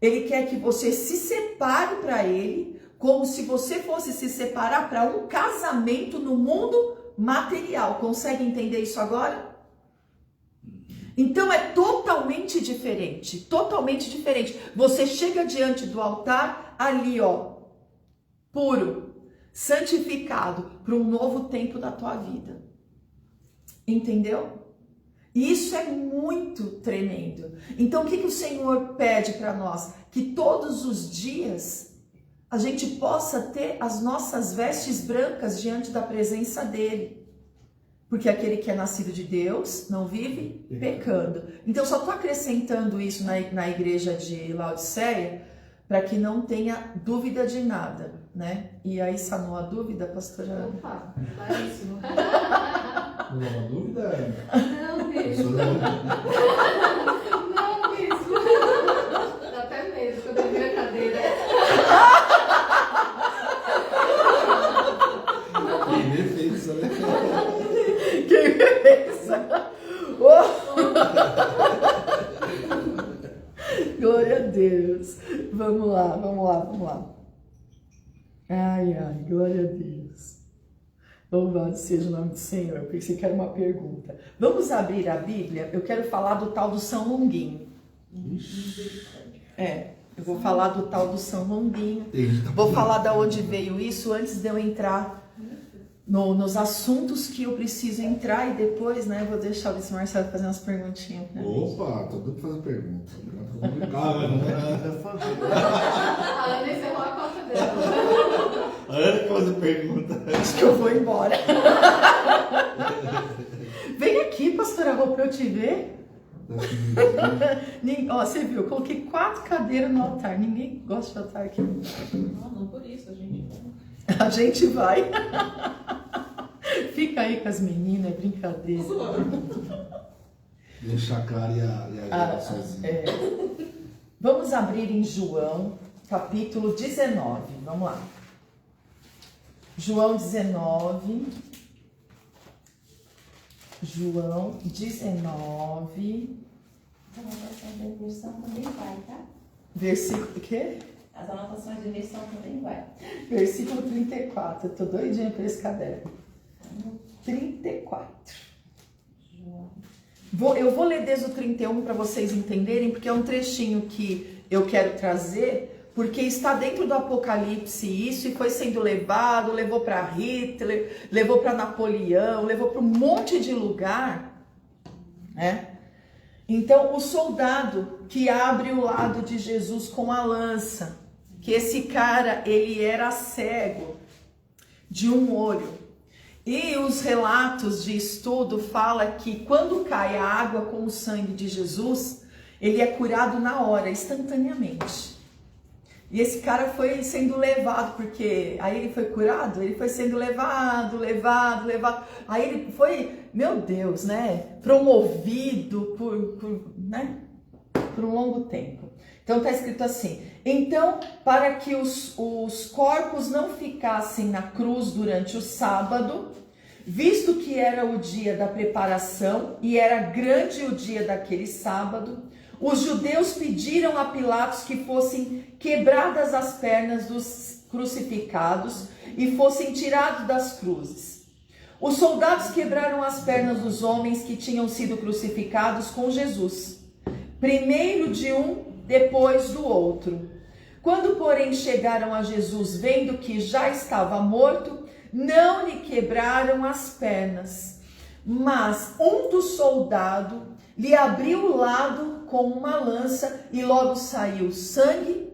Ele quer que você se separe para Ele, como se você fosse se separar para um casamento no mundo material. Consegue entender isso agora? Então é totalmente diferente, totalmente diferente. Você chega diante do altar ali, ó, puro, santificado para um novo tempo da tua vida. Entendeu? Isso é muito tremendo. Então o que o Senhor pede para nós? Que todos os dias a gente possa ter as nossas vestes brancas diante da presença dele. Porque aquele que é nascido de Deus não vive pecando. Então, só estou acrescentando isso na igreja de Laodiceia, para que não tenha dúvida de nada, né? E aí, sanou a dúvida, pastora? Opa, claríssimo. Não é uma dúvida? Não, mesmo. Não, mesmo. Dá até medo quando eu vi a cadeira. Quem vê fez, né? Quem pensa? Oh! Glória a Deus. Vamos lá. Ai, glória a Deus. Louvado seja o nome do Senhor. Eu pensei que era uma pergunta. Vamos abrir a Bíblia? Eu quero falar do tal do São Longuinho. Eu vou falar do tal do São Longuinho. Vou falar de onde veio isso antes de eu entrar nos assuntos que eu preciso entrar, e depois, né, vou deixar o Luiz Marcelo fazer umas perguntinhas. Opa, tô doido pra fazer pergunta. A Ana encerrou a conta dela. A Ana quer fazer pergunta. Acho que eu vou embora. Vem aqui, pastora Rô, pra eu te ver. Ó, você viu, eu coloquei 4 cadeiras no altar. Ninguém gosta de altar aqui. Não por isso, a gente vai. A gente vai. Fica aí com as meninas, é brincadeira. Deixa a Clara e a sozinha. Vamos abrir em João, capítulo 19. Vamos lá. João 19. João 19. As anotações de versão também vai, tá? Versículo o quê? As anotações de versão também vai. Versículo 34. Eu tô doidinha por esse caderno. 34. Eu vou ler desde o 31 para vocês entenderem, porque é um trechinho que eu quero trazer, porque está dentro do Apocalipse isso, e foi sendo levou para Hitler, levou para Napoleão, levou para um monte de lugar, né? Então, o soldado que abre o lado de Jesus com a lança, que esse cara, ele era cego de um olho. E os relatos de estudo falam que quando cai a água com o sangue de Jesus, ele é curado na hora, instantaneamente. E esse cara foi sendo levado, porque aí ele foi curado, ele foi sendo levado. Aí ele foi, meu Deus, né, promovido por um longo tempo. Então está escrito assim: então, para que os corpos não ficassem na cruz durante o sábado, Visto que era o dia da preparação e era grande o dia daquele sábado, os judeus pediram a Pilatos que fossem quebradas as pernas dos crucificados e fossem tirados das cruzes. Os soldados quebraram as pernas dos homens que tinham sido crucificados com Jesus, primeiro de um, depois do outro. Quando, porém, chegaram a Jesus, vendo que já estava morto, não lhe quebraram as pernas, mas um dos soldados lhe abriu o lado com uma lança e logo saiu sangue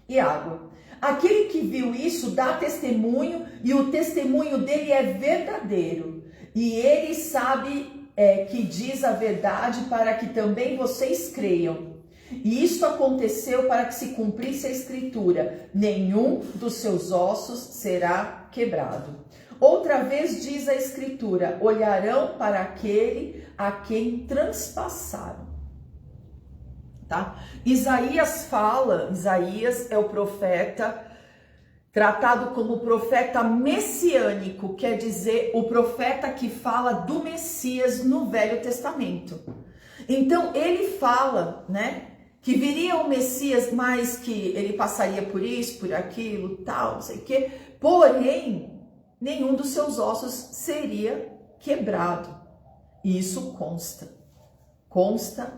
e água. Aquele que viu isso dá testemunho e o testemunho dele é verdadeiro. E ele sabe que diz a verdade para que também vocês creiam. E isto aconteceu para que se cumprisse a escritura: nenhum dos seus ossos será quebrado. Outra vez diz a escritura: olharão para aquele a quem transpassaram. Tá? Isaías é o profeta tratado como profeta messiânico, quer dizer, o profeta que fala do Messias no Velho Testamento. Então ele fala, né, que viria o Messias, mas que ele passaria por isso, por aquilo, tal, não sei o quê. Porém, nenhum dos seus ossos seria quebrado. E isso consta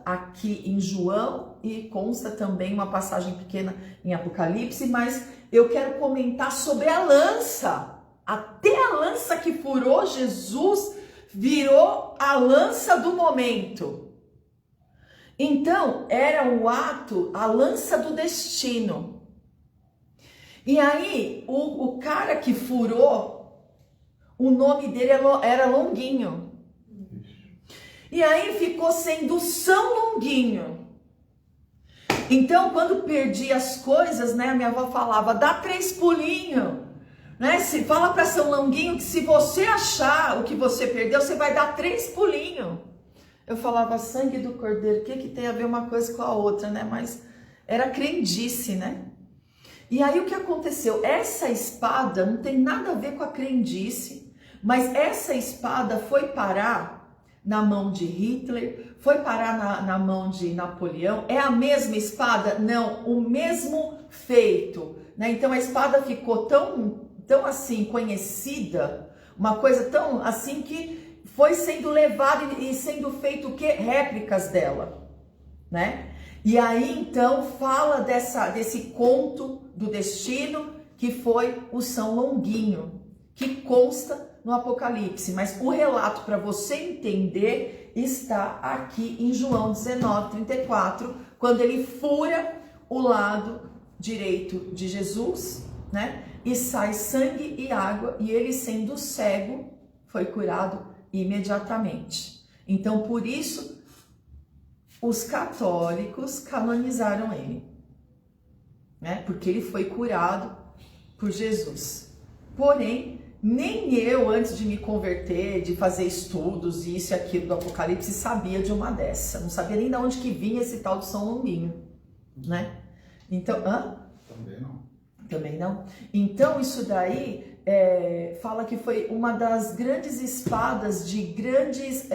aqui em João e consta também uma passagem pequena em Apocalipse, mas eu quero comentar sobre a lança. Até a lança que furou Jesus virou a lança do momento. Então, era o ato, a lança do destino. E aí, o cara que furou, o nome dele era Longuinho. E aí ficou sendo São Longuinho. Então, quando perdi as coisas, né, a minha avó falava: dá 3 pulinhos, né? Fala para São Longuinho que se você achar o que você perdeu, você vai dar 3 pulinhos. Eu falava: sangue do cordeiro, o que tem a ver uma coisa com a outra, né? Mas era crendice, né? E aí o que aconteceu? Essa espada não tem nada a ver com a crendice, mas essa espada foi parar na mão de Hitler, foi parar na mão de Napoleão. É a mesma espada? Não, o mesmo feito, né? Então a espada ficou tão assim conhecida, uma coisa tão assim que foi sendo levada e sendo feito o quê? Réplicas dela, né? E aí então fala desse conto do destino que foi o São Longuinho, que consta no Apocalipse, mas o relato para você entender está aqui em João 19:34, quando ele fura o lado direito de Jesus, né? E sai sangue e água, e ele, sendo cego, foi curado imediatamente. Então, por isso, os católicos canonizaram ele, né? Porque ele foi curado por Jesus. Porém, nem eu, antes de me converter, de fazer estudos, isso e aquilo do Apocalipse, sabia de uma dessa. Não sabia nem de onde que vinha esse tal de São Longuinho, né? Então, Também não. Também não? Então, isso daí fala que foi uma das grandes espadas de grandes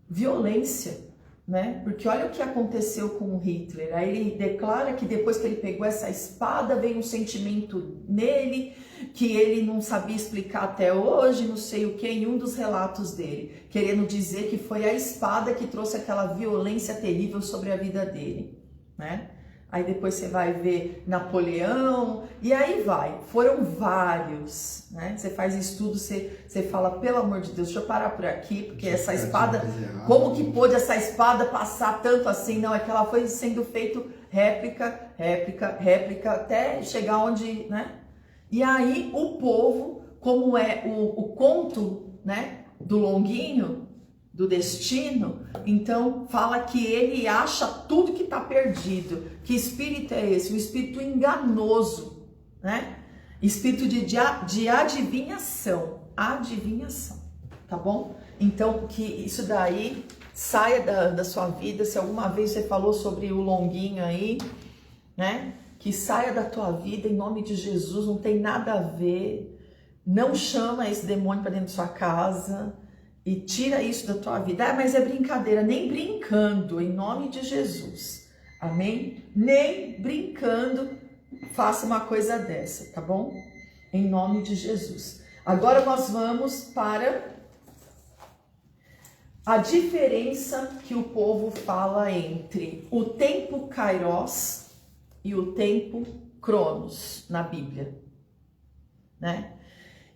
violência, né? Porque olha o que aconteceu com o Hitler. Aí ele declara que depois que ele pegou essa espada, veio um sentimento nele que ele não sabia explicar até hoje, não sei o que, em um dos relatos dele, querendo dizer que foi a espada que trouxe aquela violência terrível sobre a vida dele, né? Aí depois você vai ver Napoleão, e aí vai. Foram vários, né? Você faz estudo, você fala: pelo amor de Deus, deixa eu parar por aqui, porque essa espada, como que pôde essa espada passar tanto assim? Não, é que ela foi sendo feito réplica, até chegar onde, né? E aí o povo, como é o conto, né, do Longuinho, do destino, então fala que ele acha tudo que está perdido. Que espírito é esse? Um espírito enganoso, né? Espírito de adivinhação, tá bom? Então que isso daí saia da sua vida. Se alguma vez você falou sobre o Longuinho aí, né? Que saia da tua vida em nome de Jesus, não tem nada a ver. Não chama esse demônio para dentro da sua casa e tira isso da tua vida. Ah, mas é brincadeira. Nem brincando, em nome de Jesus. Amém? Nem brincando, faça uma coisa dessa, tá bom? Em nome de Jesus. Agora nós vamos para a diferença que o povo fala entre o tempo Kairos e o tempo Cronos na Bíblia, né?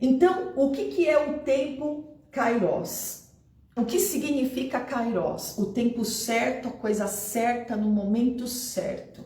Então, o que é o tempo Kairos? O que significa Kairos? O tempo certo, a coisa certa, no momento certo.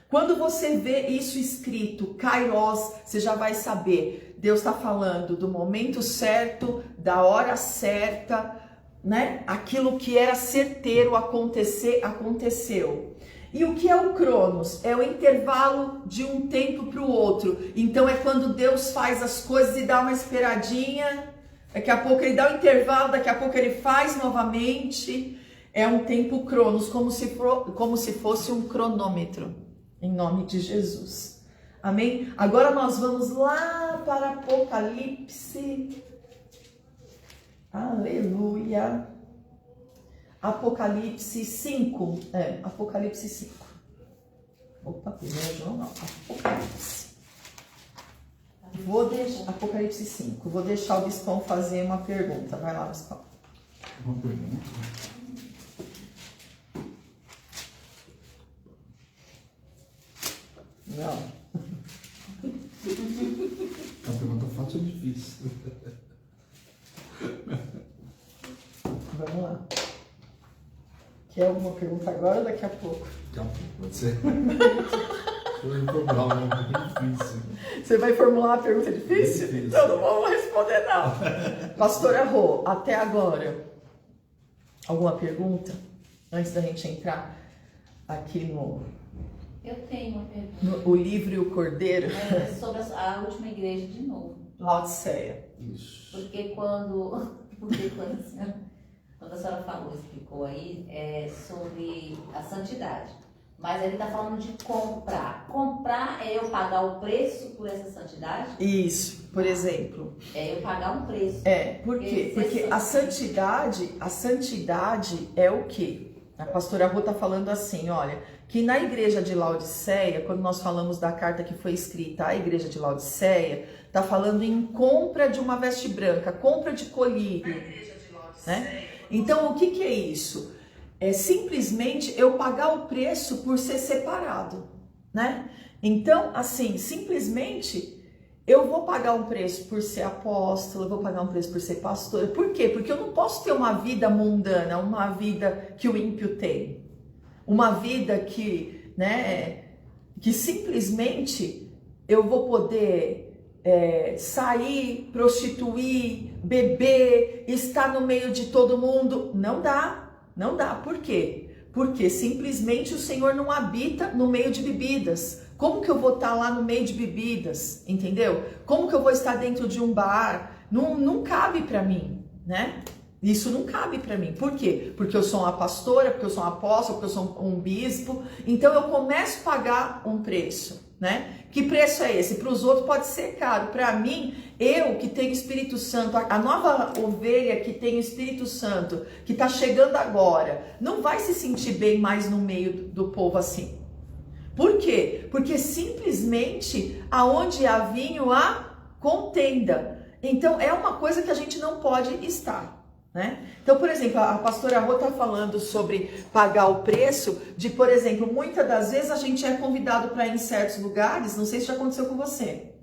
Quando você vê isso escrito, Kairos, você já vai saber, Deus está falando do momento certo, da hora certa, né? Aquilo que era certeiro acontecer, aconteceu. E o que é o Cronos? É o intervalo de um tempo para o outro. Então é quando Deus faz as coisas e dá uma esperadinha, daqui a pouco ele dá um intervalo, daqui a pouco ele faz novamente. É um tempo Cronos, como se fosse um cronômetro, em nome de Jesus. Amém? Agora nós vamos lá para Apocalipse. Aleluia. Apocalipse 5. Apocalipse 5. Opa, primeiro João não. Apocalipse. Apocalipse 5. Vou deixar o Bispão fazer uma pergunta. Vai lá, Bispão. Uma pergunta? Não. A pergunta fácil ou difícil? Vamos lá. Quer alguma pergunta agora ou daqui a pouco? Calma, pode ser. Foi um problema difícil. Você vai formular uma pergunta difícil? Difícil. Então não vamos responder não. Pastora Rô, até agora, alguma pergunta? Antes da gente entrar aqui no Eu tenho uma pergunta. o livro e o cordeiro, É sobre a última igreja de novo. Laodiceia. Isso. Porque quando a senhora falou, explicou aí, sobre a santidade. Mas ele está falando de comprar. Comprar é eu pagar o preço por essa santidade? Isso, por exemplo. É eu pagar um preço. Por quê? Porque a santidade é o quê? A pastora Rô está falando assim, olha, que na igreja de Laodiceia, quando nós falamos da carta que foi escrita à igreja de Laodiceia, está falando em compra de uma veste branca, compra de colírio, né? Então, o que é isso? É simplesmente eu pagar o preço por ser separado, né? Então, assim, simplesmente eu vou pagar um preço por ser apóstolo, eu vou pagar um preço por ser pastora. Por quê? Porque eu não posso ter uma vida mundana, uma vida que o ímpio tem. Uma vida que, né, que simplesmente eu vou poder sair, prostituir, beber, estar no meio de todo mundo. Não dá, não dá. Por quê? Porque simplesmente o Senhor não habita no meio de bebidas. Como que eu vou estar lá no meio de bebidas, entendeu? Como que eu vou estar dentro de um bar? Não cabe para mim, né? Isso não cabe para mim. Por quê? Porque eu sou uma pastora, porque eu sou um apóstolo, porque eu sou um bispo. Então eu começo a pagar um preço, né? Que preço é esse? Para os outros pode ser caro. Para mim, eu que tenho Espírito Santo, a nova ovelha que tem o Espírito Santo, que está chegando agora, não vai se sentir bem mais no meio do povo assim. Por quê? Porque simplesmente aonde há vinho há contenda. Então é uma coisa que a gente não pode estar, né? Então, por exemplo, a pastora Rô está falando sobre pagar o preço de, por exemplo, muitas das vezes a gente é convidado para ir em certos lugares, não sei se já aconteceu com você,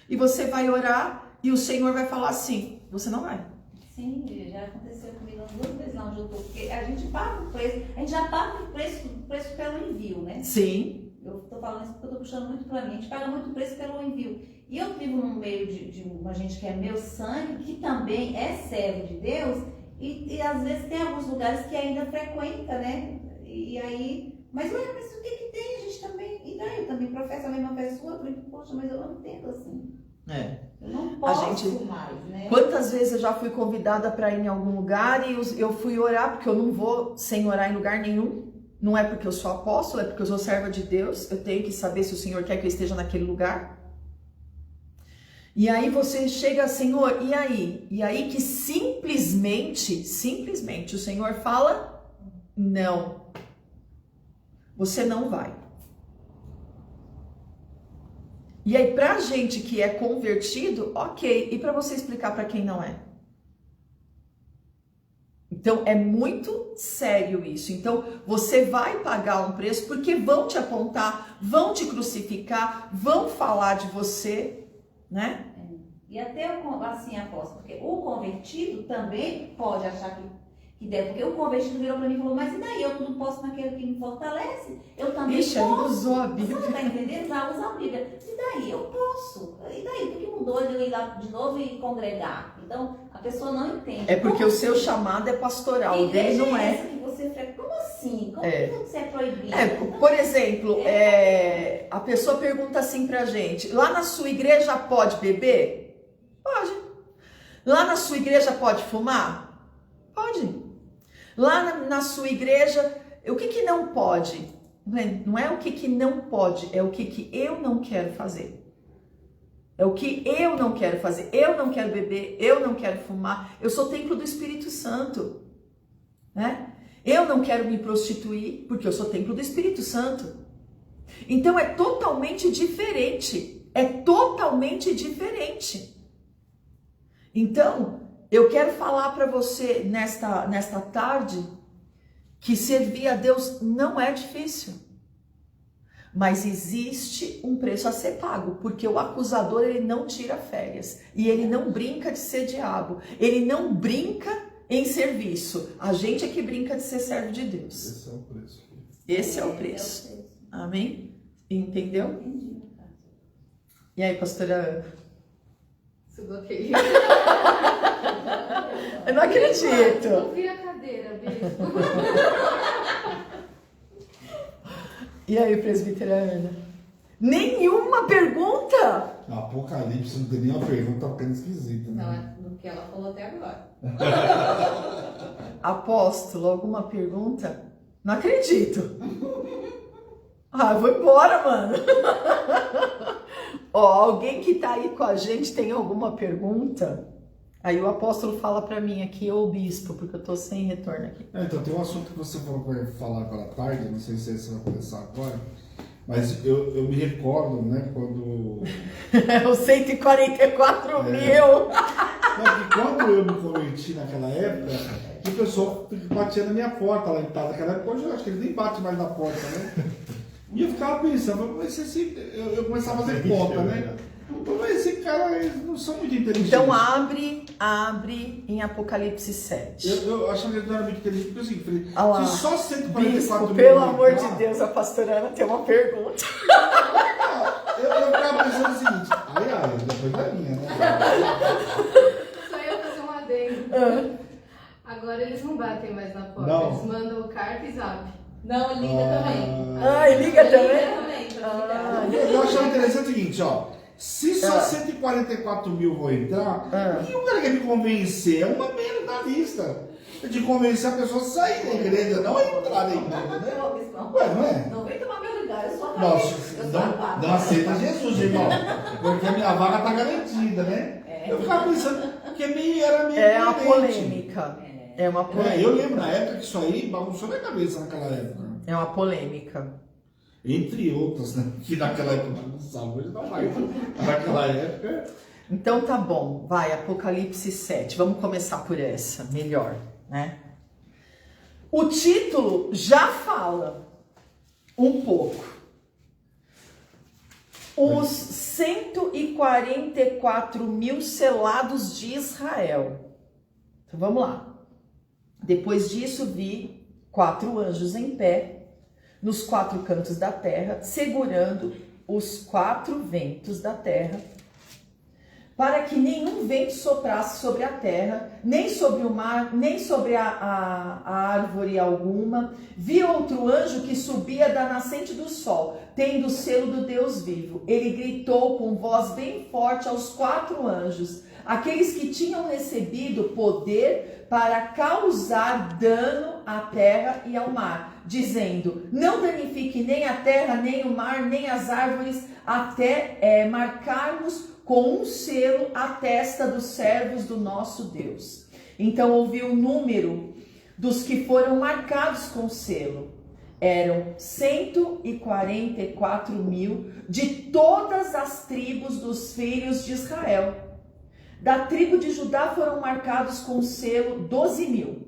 e você vai orar e o Senhor vai falar assim, você não vai. Sim, já aconteceu comigo 2 vezes lá onde eu estou, porque a gente paga o preço, a gente já paga o preço pelo envio, né? Sim. Eu estou falando isso porque eu estou puxando muito para mim. A gente paga muito preço pelo envio. E eu vivo no meio de uma gente que é meu sangue, que também é servo de Deus, e às vezes tem alguns lugares que ainda frequenta, né? E aí, mas o que tem? A gente também, e daí eu também professo a mesma pessoa, eu falei, poxa, mas eu não entendo assim. Eu não posso mais, né? Quantas vezes eu já fui convidada para ir em algum lugar e eu fui orar, porque eu não vou sem orar em lugar nenhum. Não é porque eu sou apóstolo, é porque eu sou serva de Deus. Eu tenho que saber se o Senhor quer que eu esteja naquele lugar. E aí você chega, Senhor, e aí? E aí que simplesmente o Senhor fala, não, você não vai. E aí pra gente que é convertido, ok, e para você explicar para quem não é? Então é muito sério isso. Então você vai pagar um preço porque vão te apontar, vão te crucificar, vão falar de você, né? E até assim, apóstolo, porque o convertido também pode achar que deve, porque o convertido virou para mim e falou, mas e daí? Eu tudo posso naquele que me fortalece? Eu também Ixi, ele posso. usou a Bíblia. Você tá entendendo? Já usa a Bíblia. E daí? Eu posso. E daí? O que mudou de eu ir lá de novo e congregar? Então, a pessoa não entende. É porque como o seu assim? chamado é pastoral, o Que dele igreja não é é. essa que você frequenta? Como assim? Como que você é proibido? Por exemplo, a pessoa pergunta assim pra gente, lá na sua igreja pode beber? Pode. Lá na sua igreja pode fumar? Pode. Lá na sua igreja, o que não pode? Não é o que não pode, é o que eu não quero fazer. É o que eu não quero fazer. Eu não quero beber, eu não quero fumar. Eu sou templo do Espírito Santo, né? Eu não quero me prostituir, porque eu sou templo do Espírito Santo. Então é totalmente diferente. É totalmente diferente. Então, eu quero falar para você nesta tarde que servir a Deus não é difícil. Mas existe um preço a ser pago, porque o acusador ele não tira férias e ele não brinca de ser diabo, ele não brinca em serviço. A gente é que brinca de ser servo de Deus. Esse é o preço. Esse é o preço. Amém? Entendeu? Entendi. E aí, pastora Ana? Se bloqueia. Eu não acredito. Não vira a cadeira, bispo. E aí, presbítera Ana? Nenhuma pergunta? No Apocalipse não tem nenhuma pergunta, tá ficando esquisita, Não, né? é do que ela falou até agora. Apóstolo, alguma pergunta? Não acredito. Ah, eu vou embora, mano. Ó, alguém que tá aí com a gente tem alguma pergunta? Aí o apóstolo fala pra mim aqui, ô bispo, porque eu tô sem retorno aqui. Então, tem um assunto que você falou que vai falar agora à tarde, não sei se você vai começar agora, mas eu me recordo, né, quando... Os 144 mil. Porque quando eu me converti naquela época, o pessoal batia na minha porta lá em casa. Naquela época, hoje eu acho que ele nem bate mais na porta, né? E eu ficava pensando, mas eu começava a fazer conta, né? Mas esse cara, eles não são muito inteligentes. Então abre em Apocalipse 7. Eu achava que ele não era muito inteligente, porque assim, falei, Ah lá, se só 144 bispo, mil... pelo amor de Deus, a pastora Ana tem uma pergunta. Eu ficava pensando o seguinte, depois da minha, né? Só eu fazer um adendo. Agora eles não batem mais na porta, Não. eles mandam carta e zap. Não, liga também. Ah, e liga também? Liga também. Eu achava interessante o seguinte, ó. Se só 144 mil vão entrar, e o cara quer me convencer, é uma menos da lista. De convencer a pessoa a sair da igreja, não a entrar na igreja, né? Ué, não é? Não vem tomar meu lugar, eu sou a Nossa, eu sou a vaca. não aceita Jesus, irmão. Porque a minha vaga tá garantida, né? Eu ficava pensando que era meio É uma diferente. polêmica. É uma polêmica. Eu lembro na época que isso aí bagunçou minha cabeça naquela época. É uma polêmica. Entre outras, né? Que naquela época bagunçava, hoje não mais. Naquela época. Então tá bom, vai, Apocalipse 7. Vamos começar por essa, melhor, né? O título já fala um pouco. Os 144 mil selados de Israel. Então vamos lá. Depois disso vi 4 anjos em pé, nos 4 cantos da terra, segurando os 4 ventos da terra, para que nenhum vento soprasse sobre a terra, nem sobre o mar, nem sobre a árvore alguma. Vi outro anjo que subia da nascente do sol, tendo o selo do Deus vivo. Ele gritou com voz bem forte aos 4 anjos, aqueles que tinham recebido poder para causar dano à terra e ao mar, dizendo: não danifique nem a terra, nem o mar, nem as árvores, até marcarmos com um selo à testa dos servos do nosso Deus. Então ouvi o número dos que foram marcados com selo. Eram 144.000 de todas as tribos dos filhos de Israel. Da tribo de Judá foram marcados com selo 12.000.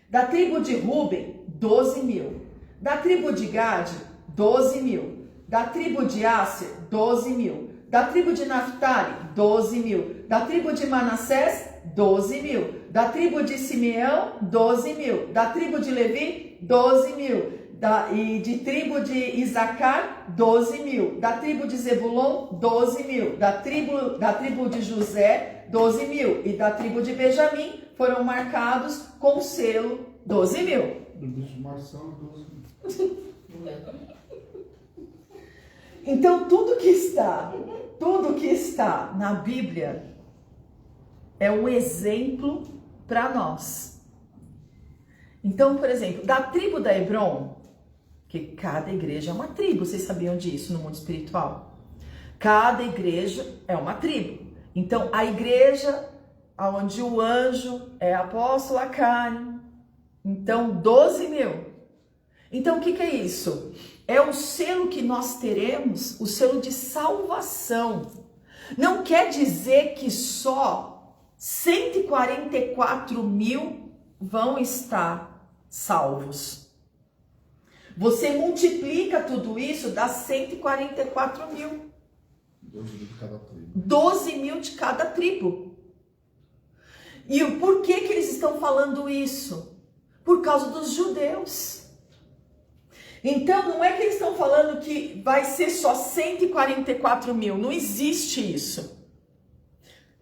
Da tribo de Ruben, 12.000. Da tribo de Gade, 12.000. Da tribo de Áser, 12.000. Da tribo de Naftali, 12.000. Da tribo de Manassés, 12.000. Da tribo de Simeão, 12.000. Da tribo de Levi, 12.000. E de tribo de Isacar, 12.000. Da tribo de Zebulon, 12.000. Da tribo de José, 12.000. E da tribo de Benjamim foram marcados com o selo 12.000. Então tudo que está na Bíblia é um exemplo para nós. Então, por exemplo, da tribo da Hebron, que cada igreja é uma tribo, vocês sabiam disso no mundo espiritual? Cada igreja é uma tribo. Então, a igreja onde o anjo é a apóstola Karen, então 12.000. Então, o que é isso? É o selo que nós teremos, o selo de salvação. Não quer dizer que só 144.000 vão estar salvos. Você multiplica tudo isso, dá 144.000. 12.000 de cada tribo. E por que eles estão falando isso? Por causa dos judeus. Então, não é que eles estão falando que vai ser só 144.000. Não existe isso.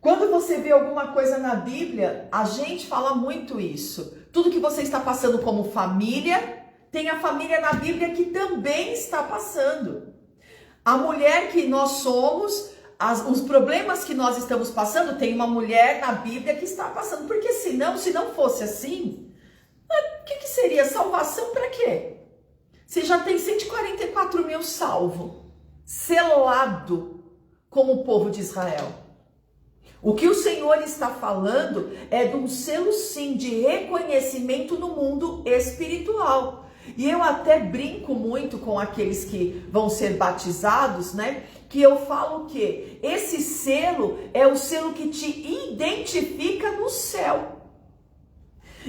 Quando você vê alguma coisa na Bíblia, a gente fala muito isso. Tudo que você está passando como família, tem a família na Bíblia que também está passando. A mulher que nós somos, os problemas que nós estamos passando, tem uma mulher na Bíblia que está passando. Porque senão, se não fosse assim, o que seria salvação para quê? Você já tem 144.000 salvo, selado como o povo de Israel. O que o Senhor está falando é de um selo, sim, de reconhecimento no mundo espiritual. E eu até brinco muito com aqueles que vão ser batizados, né? Que eu falo que esse selo é o selo que te identifica no céu.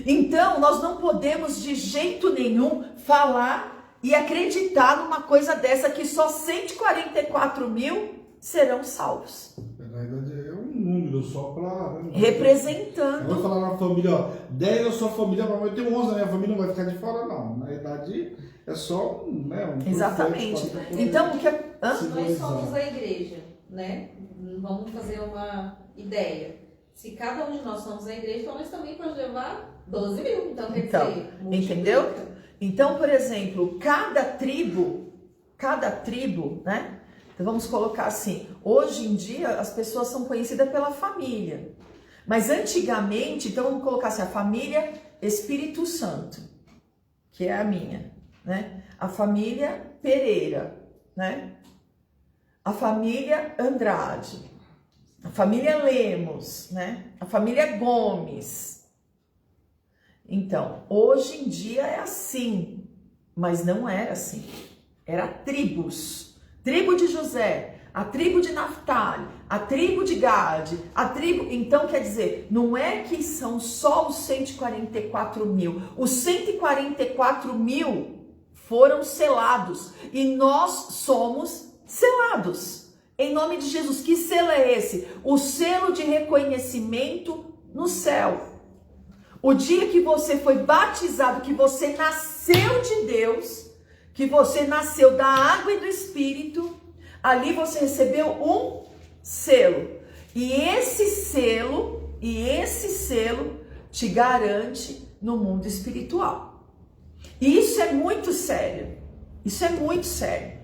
Então, nós não podemos de jeito nenhum falar e acreditar numa coisa dessa que só 144.000 serão salvos. Na verdade é um número só para... Representando. Eu vou falar na família, ó, 10 da sua família, mas eu tenho 11 na minha família, não vai ficar de fora não. Na verdade é só um exatamente. Então, o que é... Nós somos a igreja, né? Vamos fazer uma ideia. Se cada um de nós somos a igreja, então nós também podemos levar 12.000. Então, quer dizer, entendeu? Então, por exemplo, cada tribo, né? Então, vamos colocar assim, hoje em dia as pessoas são conhecidas pela família. Mas antigamente, então vamos colocar assim, a família Espírito Santo, que é a minha, né? A família Pereira, né? A família Andrade, a família Lemos, né? A família Gomes. Então, hoje em dia é assim, mas não era assim. Era tribos. Tribo de José, a tribo de Naftali, a tribo de Gade, a tribo... Então, quer dizer, não é que são só os 144.000. Os 144.000 foram selados. E nós somos selados. Em nome de Jesus. Que selo é esse? O selo de reconhecimento no céu. O dia que você foi batizado, que você nasceu de Deus, que você nasceu da água e do Espírito, ali você recebeu um selo. E esse selo te garante no mundo espiritual. E isso é muito sério. Isso é muito sério.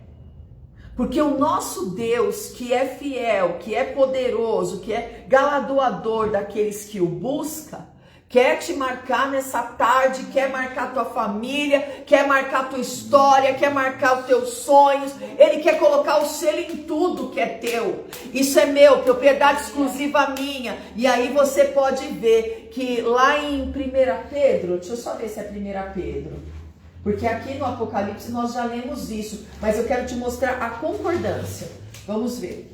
Porque o nosso Deus, que é fiel, que é poderoso, que é galardoador daqueles que o buscam, quer te marcar nessa tarde, quer marcar tua família, quer marcar tua história, quer marcar os teus sonhos. Ele quer colocar o selo em tudo que é teu. Isso é meu, propriedade exclusiva minha. E aí você pode ver que lá em 1 Pedro, deixa eu só ver se é 1 Pedro, porque aqui no Apocalipse nós já lemos isso, mas eu quero te mostrar a concordância. Vamos ver.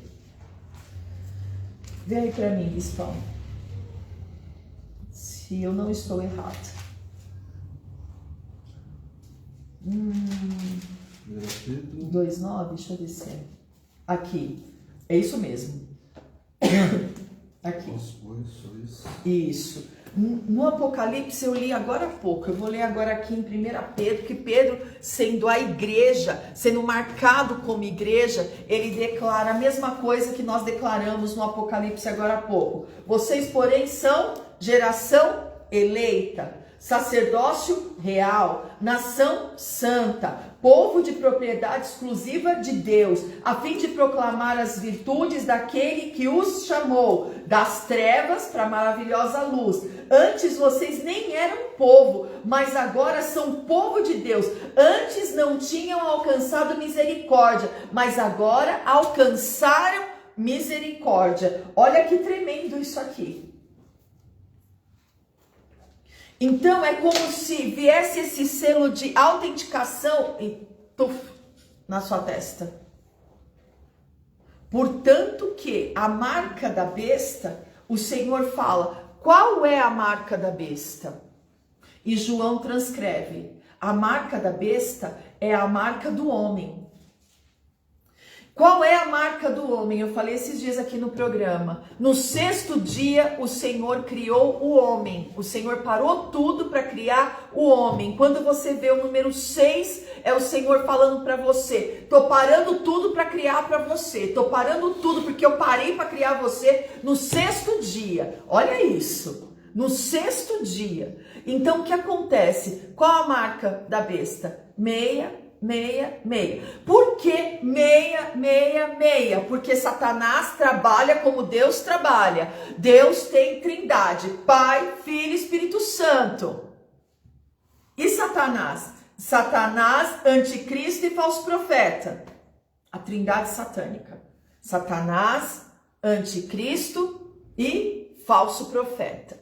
Vê aí para mim, Bispão, se eu não estou errado. 2:9, deixa eu ver se é. Aqui, é isso mesmo. Aqui. Isso. No Apocalipse eu li agora há pouco, eu vou ler agora aqui em 1 Pedro, que Pedro, sendo a igreja, sendo marcado como igreja, ele declara a mesma coisa que nós declaramos no Apocalipse agora há pouco. Vocês, porém, são geração eleita, sacerdócio real, nação santa, povo de propriedade exclusiva de Deus, a fim de proclamar as virtudes daquele que os chamou das trevas para a maravilhosa luz. Antes vocês nem eram povo, mas agora são povo de Deus. Antes não tinham alcançado misericórdia, mas agora alcançaram misericórdia. Olha que tremendo isso aqui. Então é como se viesse esse selo de autenticação e tuf, na sua testa. Portanto que a marca da besta, o Senhor fala, qual é a marca da besta? E João transcreve, a marca da besta é a marca do homem. Qual é a marca do homem? Eu falei esses dias aqui no programa. No 6º dia, o Senhor criou o homem. O Senhor parou tudo para criar o homem. Quando você vê o número 6, é o Senhor falando para você. Tô parando tudo para criar para você. Tô parando tudo porque eu parei para criar você no 6º dia. Olha isso. No 6º dia. Então, o que acontece? Qual a marca da besta? 666. Por que 666? Porque Satanás trabalha como Deus trabalha. Deus tem trindade, Pai, Filho e Espírito Santo. E Satanás? Satanás, anticristo e falso profeta. A trindade satânica. Satanás, anticristo e falso profeta.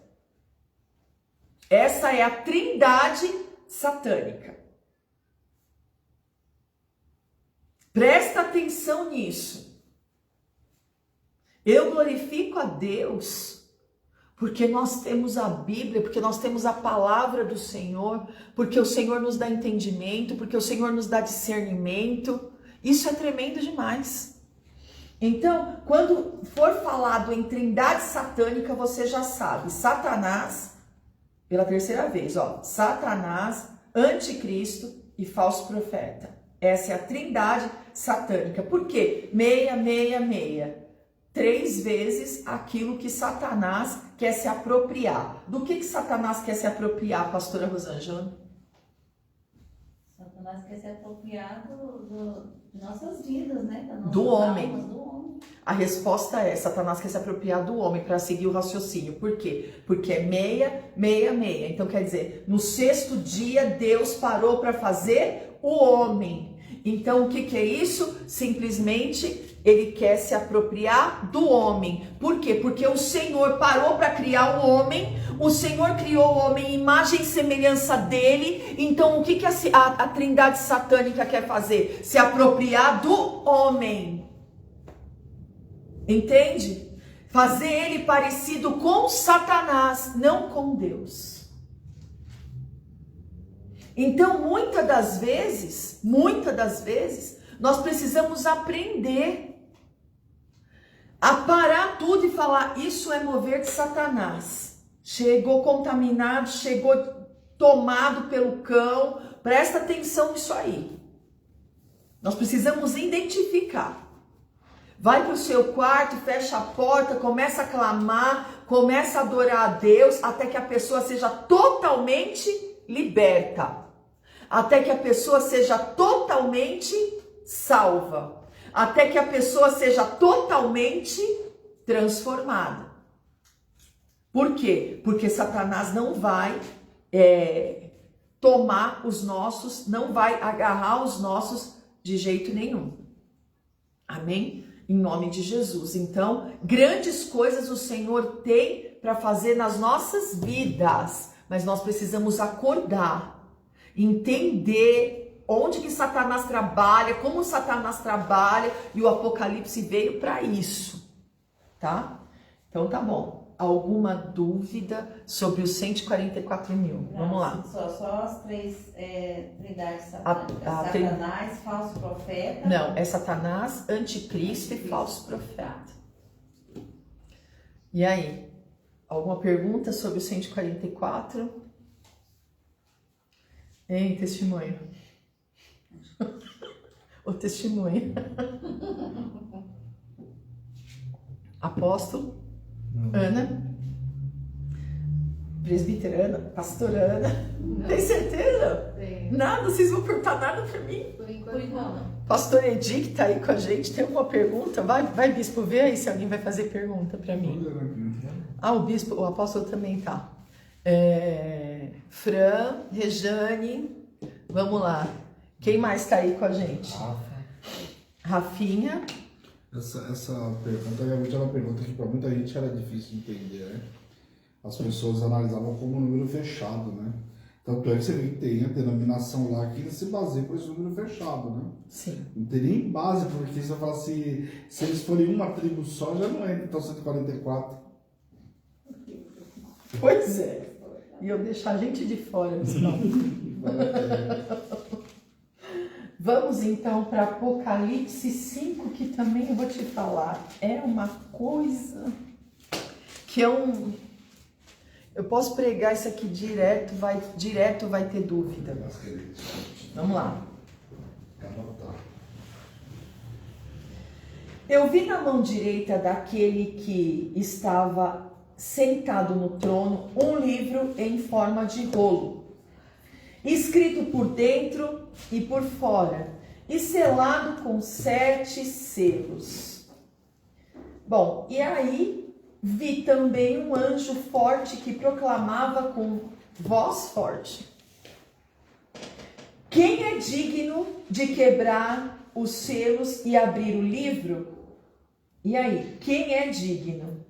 Essa é a trindade satânica. Presta atenção nisso. Eu glorifico a Deus porque nós temos a Bíblia, porque nós temos a palavra do Senhor, porque o Senhor nos dá entendimento, porque o Senhor nos dá discernimento. Isso é tremendo demais. Então, quando for falado em trindade satânica, você já sabe. Satanás, pela terceira vez, ó, Satanás, anticristo e falso profeta. Essa é a trindade satânica. Por quê? 666. 3 vezes aquilo que Satanás quer se apropriar. Do que Satanás quer se apropriar, pastora Rosângela? Satanás quer se apropriar de nossas vidas, né? Do homem. Almas, do homem. A resposta é, Satanás quer se apropriar do homem para seguir o raciocínio. Por quê? Porque é 666. Então quer dizer, no 6º dia Deus parou para fazer o homem. Então o que é isso? Simplesmente ele quer se apropriar do homem. Por quê? Porque o Senhor parou para criar o homem. O Senhor criou o homem em imagem e semelhança dele. Então o que a trindade satânica quer fazer? Se apropriar do homem. Entende? Fazer ele parecido com Satanás, não com Deus. Então, muitas das vezes, nós precisamos aprender a parar tudo e falar, isso é mover de Satanás. Chegou contaminado, chegou tomado pelo cão. Presta atenção nisso aí. Nós precisamos identificar. Vai para o seu quarto, fecha a porta, começa a clamar, começa a adorar a Deus, até que a pessoa seja totalmente liberta. Até que a pessoa seja totalmente salva. Até que a pessoa seja totalmente transformada. Por quê? Porque Satanás não vai tomar os nossos, não vai agarrar os nossos de jeito nenhum. Amém? Em nome de Jesus. Então, grandes coisas o Senhor tem para fazer nas nossas vidas, mas nós precisamos acordar, entender onde que Satanás trabalha, como Satanás trabalha, e o Apocalipse veio para isso, tá? Então tá bom. Alguma dúvida sobre os 144 mil? Vamos lá. Só as três trindades Satanás, Satanás, falso profeta. Não, é Satanás, anticristo e falso profeta. E aí? Alguma pergunta sobre o 144? Hein, testemunho? O testemunho. Apóstolo? Ana? Presbiterana? Pastorana? Não. Tem certeza? Tem. Nada? Vocês vão perguntar nada pra mim? Por enquanto não. Pastor Edi, que tá aí com a gente, tem alguma pergunta? Vai, bispo, vê aí se alguém vai fazer pergunta pra mim. Ah, o bispo, o apóstolo também tá. Fran, Rejane, vamos lá. Quem mais tá aí com a gente? Rafinha. Essa pergunta realmente era uma pergunta que para muita gente era difícil de entender, né? As pessoas analisavam como um número fechado, né? Tanto é que você vê que tem a denominação lá que se baseia por esse número fechado, né? Sim. Não tem nem base, porque você fala assim, se eles forem uma tribo só, já não entra, então 144. Pois é. E eu deixar a gente de fora, não. Vamos então para Apocalipse 5, que também eu vou te falar. É uma coisa que eu posso pregar isso aqui direto vai ter dúvida. Vamos lá. Eu vi na mão direita daquele que estava sentado no trono um livro em forma de rolo, escrito por dentro e por fora, e selado com 7 selos. Bom, e aí vi também um anjo forte que proclamava com voz forte: quem é digno de quebrar os selos e abrir o livro? E aí, quem é digno?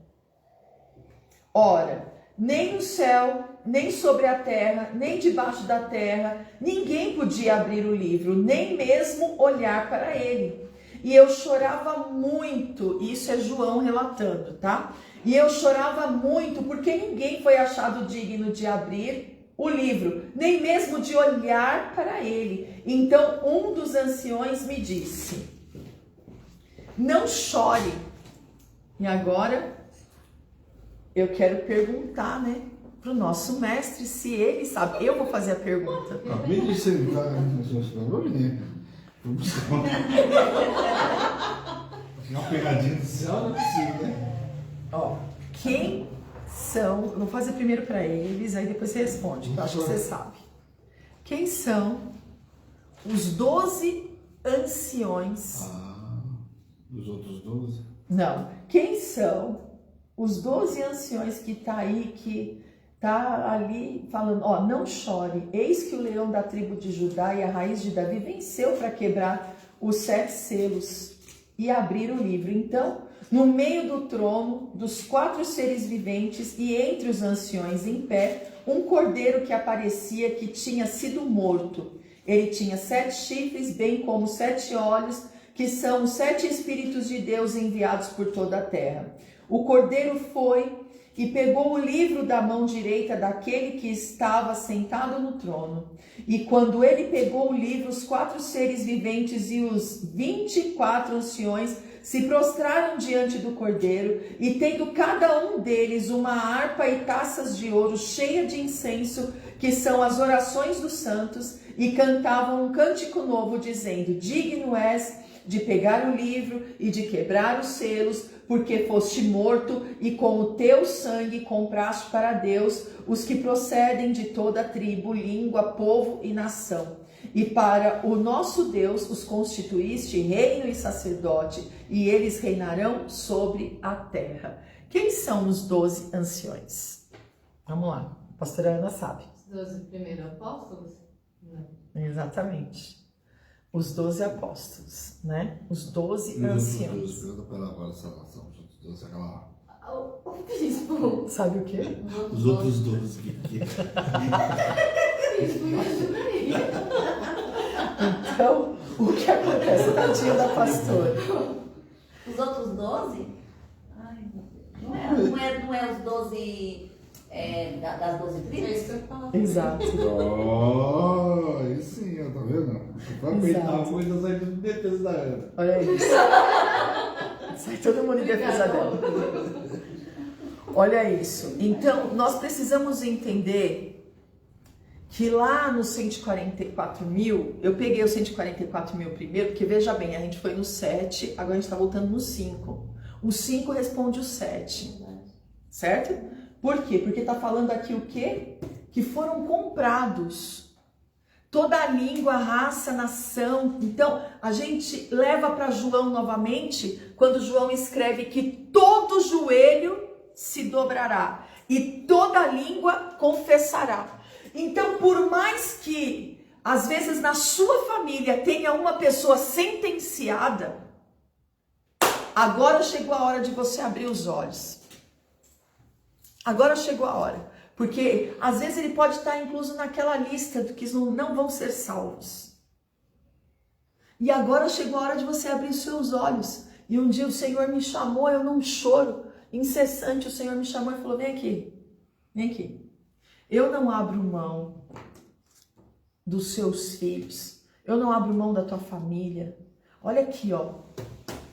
Ora, nem no céu, nem sobre a terra, nem debaixo da terra, ninguém podia abrir o livro, nem mesmo olhar para ele. E eu chorava muito, isso é João relatando, tá? E eu chorava muito porque ninguém foi achado digno de abrir o livro, nem mesmo de olhar para ele. Então um dos anciões me disse: não chore. E agora eu quero perguntar, né, para o nosso mestre se ele sabe. Eu vou fazer a pergunta. Acabei de sentar, uma pegadinha do céu não é possível, né? Ó, quem são? Eu vou fazer primeiro para eles, aí depois você responde, que eu acho que você sabe. Quem são os 12 anciões? Os outros 12? Não. Quem são os 12 anciões que tá aí, que tá ali falando, ó, não chore, eis que o leão da tribo de Judá e a raiz de Davi venceu para quebrar os 7 selos e abrir o livro. Então, no meio do trono, dos 4 seres viventes e entre os anciões em pé, um cordeiro que aparecia que tinha sido morto. Ele tinha 7 chifres, bem como 7 olhos, que são os 7 Espíritos de Deus enviados por toda a terra. O cordeiro foi e pegou o livro da mão direita daquele que estava sentado no trono. E quando ele pegou o livro, os 4 seres viventes e os 24 anciões se prostraram diante do cordeiro, e tendo cada um deles uma harpa e taças de ouro cheia de incenso, que são as orações dos santos, e cantavam um cântico novo, dizendo: digno és de pegar o livro e de quebrar os selos, porque foste morto e com o teu sangue compraste para Deus os que procedem de toda tribo, língua, povo e nação. E para o nosso Deus os constituíste reino e sacerdote, e eles reinarão sobre a terra. Quem são os 12 anciões? Vamos lá, a pastora Ana sabe. Os 12 primeiros apóstolos? Não. Exatamente. Os 12 apóstolos, né? Os 12 Os anciões. O bispo. Sabe o quê? Os outros 12. O bispo me ajuda aí. Então, o que acontece? Tadinho da pastora. Os outros 12? Ai, meu Deus. Não é os 12 das 12 É tribos? isso que eu falo. Exato. Oh, aí sim, ó, tá vendo? Vai aguentar Exato. muito sair de defesa da Ana. Olha isso. Sai todo mundo em defesa dela. Olha isso. Então, nós precisamos entender que lá no 144 mil, eu peguei o 144 mil primeiro, porque veja bem, a gente foi no 7, agora a gente está voltando no 5. O 5 responde o 7, certo? Por quê? Porque está falando aqui o quê? Que foram comprados. Toda a língua, raça, nação. Então, a gente leva para João novamente, quando João escreve que todo joelho se dobrará e toda língua confessará. Então, por mais que, às vezes, na sua família tenha uma pessoa sentenciada, agora chegou a hora de você abrir os olhos. Agora chegou a hora. Porque, às vezes, ele pode estar incluso naquela lista do que não vão ser salvos. E agora chegou a hora de você abrir os seus olhos. E um dia o Senhor me chamou, eu num choro incessante, o Senhor me chamou e falou, vem aqui, vem aqui. Eu não abro mão dos seus filhos. Eu não abro mão da tua família. Olha aqui, ó.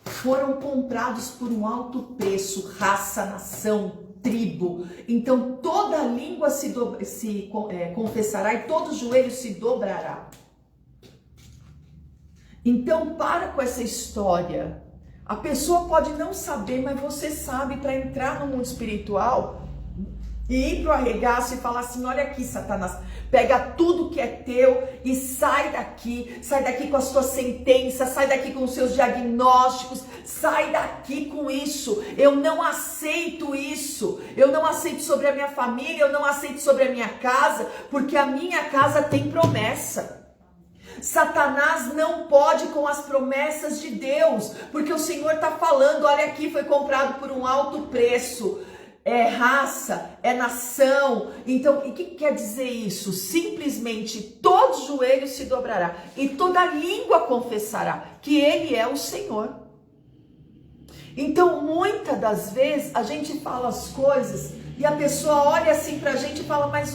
Foram comprados por um alto preço, raça, nação, tribo. Então toda língua se confessará e todo joelho se dobrará. Então para com essa história. A pessoa pode não saber, mas você sabe, para entrar no mundo espiritual e ir pro arregaço e falar assim, olha aqui, Satanás, pega tudo que é teu e sai daqui com as tuas sentenças, sai daqui com os seus diagnósticos, sai daqui com isso, eu não aceito isso, eu não aceito sobre a minha família, eu não aceito sobre a minha casa, porque a minha casa tem promessa. Satanás não pode com as promessas de Deus, porque o Senhor está falando, olha aqui, foi comprado por um alto preço, é raça, é nação. Então, o que quer dizer isso? Simplesmente todo joelho se dobrará e toda língua confessará que Ele é o Senhor. Então, muitas das vezes, a gente fala as coisas e a pessoa olha assim pra gente e fala, mas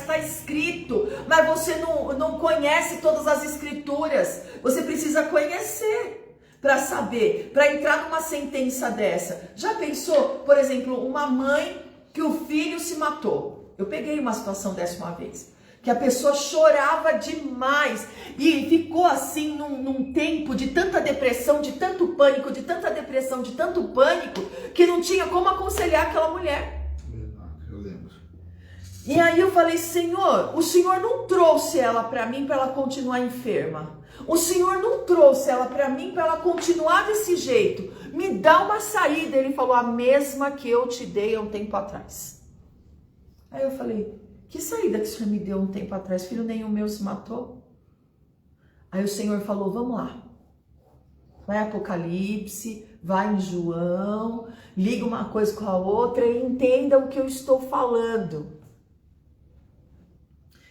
tá escrito, mas você não conhece todas as escrituras, você precisa conhecer para saber, para entrar numa sentença dessa. Já pensou, por exemplo, uma mãe que o filho se matou? Eu peguei uma situação dessa uma vez, que a pessoa chorava demais e ficou assim num tempo de tanta depressão, de tanto pânico, de tanta depressão, de tanto pânico, que não tinha como aconselhar aquela mulher. Eu lembro. E aí eu falei, Senhor, o Senhor não trouxe ela para mim para ela continuar enferma. O Senhor não trouxe ela para mim para ela continuar desse jeito. Me dá uma saída. Ele falou, a mesma que eu te dei há um tempo atrás. Aí eu falei, que saída que o Senhor me deu um tempo atrás? Filho nenhum meu se matou. Aí o Senhor falou, vamos lá. Vai Apocalipse, vai em João, liga uma coisa com a outra e entenda o que eu estou falando.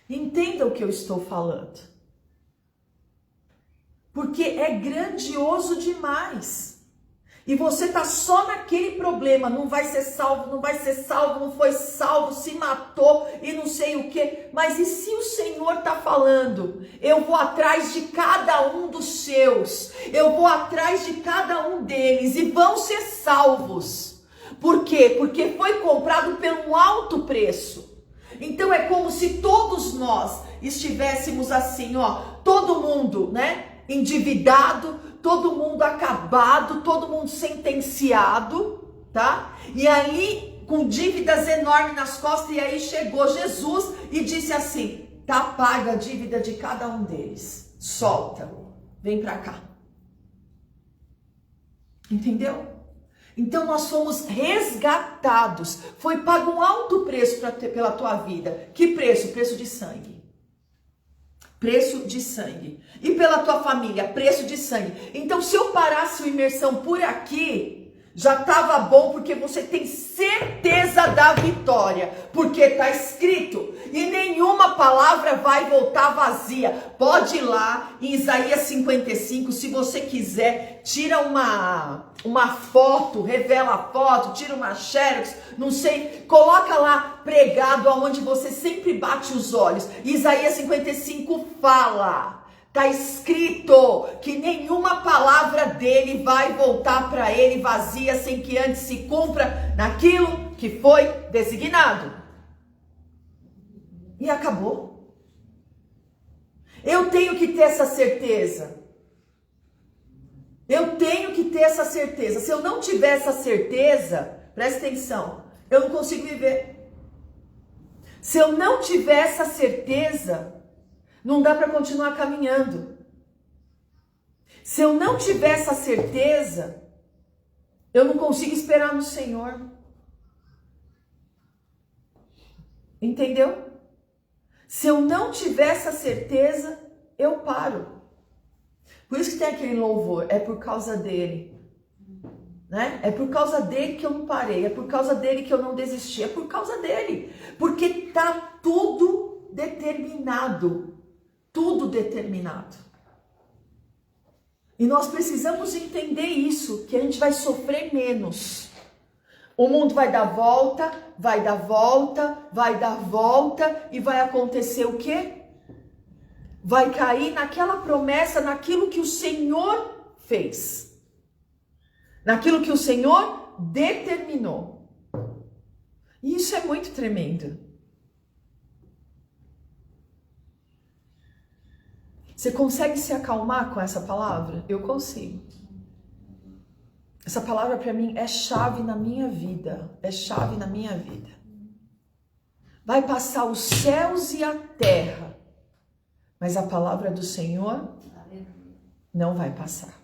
Entenda o que eu estou falando. Porque é grandioso demais. E você está só naquele problema, não vai ser salvo, não vai ser salvo, não foi salvo, se matou e não sei o que. Mas e se o Senhor está falando? Eu vou atrás de cada um dos seus, eu vou atrás de cada um deles e vão ser salvos. Por quê? Porque foi comprado por um alto preço. Então é como se todos nós estivéssemos assim, ó, todo mundo, né? Endividado, todo mundo acabado, todo mundo sentenciado, tá? E aí, com dívidas enormes nas costas, e aí chegou Jesus e disse assim, tá paga a dívida de cada um deles, solta, vem pra cá. Entendeu? Então nós fomos resgatados. Foi pago um alto preço pela tua vida. Que preço? Preço de sangue. Preço de sangue. E pela tua família, preço de sangue. Então se eu parasse a imersão por aqui, já estava bom, porque você tem certeza da vitória, porque está escrito, e nenhuma palavra vai voltar vazia. Pode ir lá em Isaías 55, se você quiser, tira uma foto, revela a foto, tira uma xerox, não sei, coloca lá pregado aonde você sempre bate os olhos. Isaías 55 fala... Está escrito que nenhuma palavra dele vai voltar para ele vazia sem que antes se cumpra naquilo que foi designado. E acabou. Eu tenho que ter essa certeza. Eu tenho que ter essa certeza. Se eu não tiver essa certeza, presta atenção, eu não consigo viver. Se eu não tiver essa certeza, não dá para continuar caminhando. Se eu não tiver essa certeza, eu não consigo esperar no Senhor. Entendeu? Se eu não tiver essa certeza, eu paro. Por isso que tem aquele louvor, é por causa dele. Né? É por causa dele que eu não parei, é por causa dele que eu não desisti, é por causa dele. Porque tá tudo determinado. Tudo determinado. E nós precisamos entender isso, que a gente vai sofrer menos. O mundo vai dar volta, vai dar volta, vai dar volta, e vai acontecer o quê? Vai cair naquela promessa, naquilo que o Senhor fez. Naquilo que o Senhor determinou. E isso é muito tremendo. Você consegue se acalmar com essa palavra? Eu consigo. Essa palavra para mim é chave na minha vida. É chave na minha vida. Vai passar os céus e a terra, mas a palavra do Senhor não vai passar.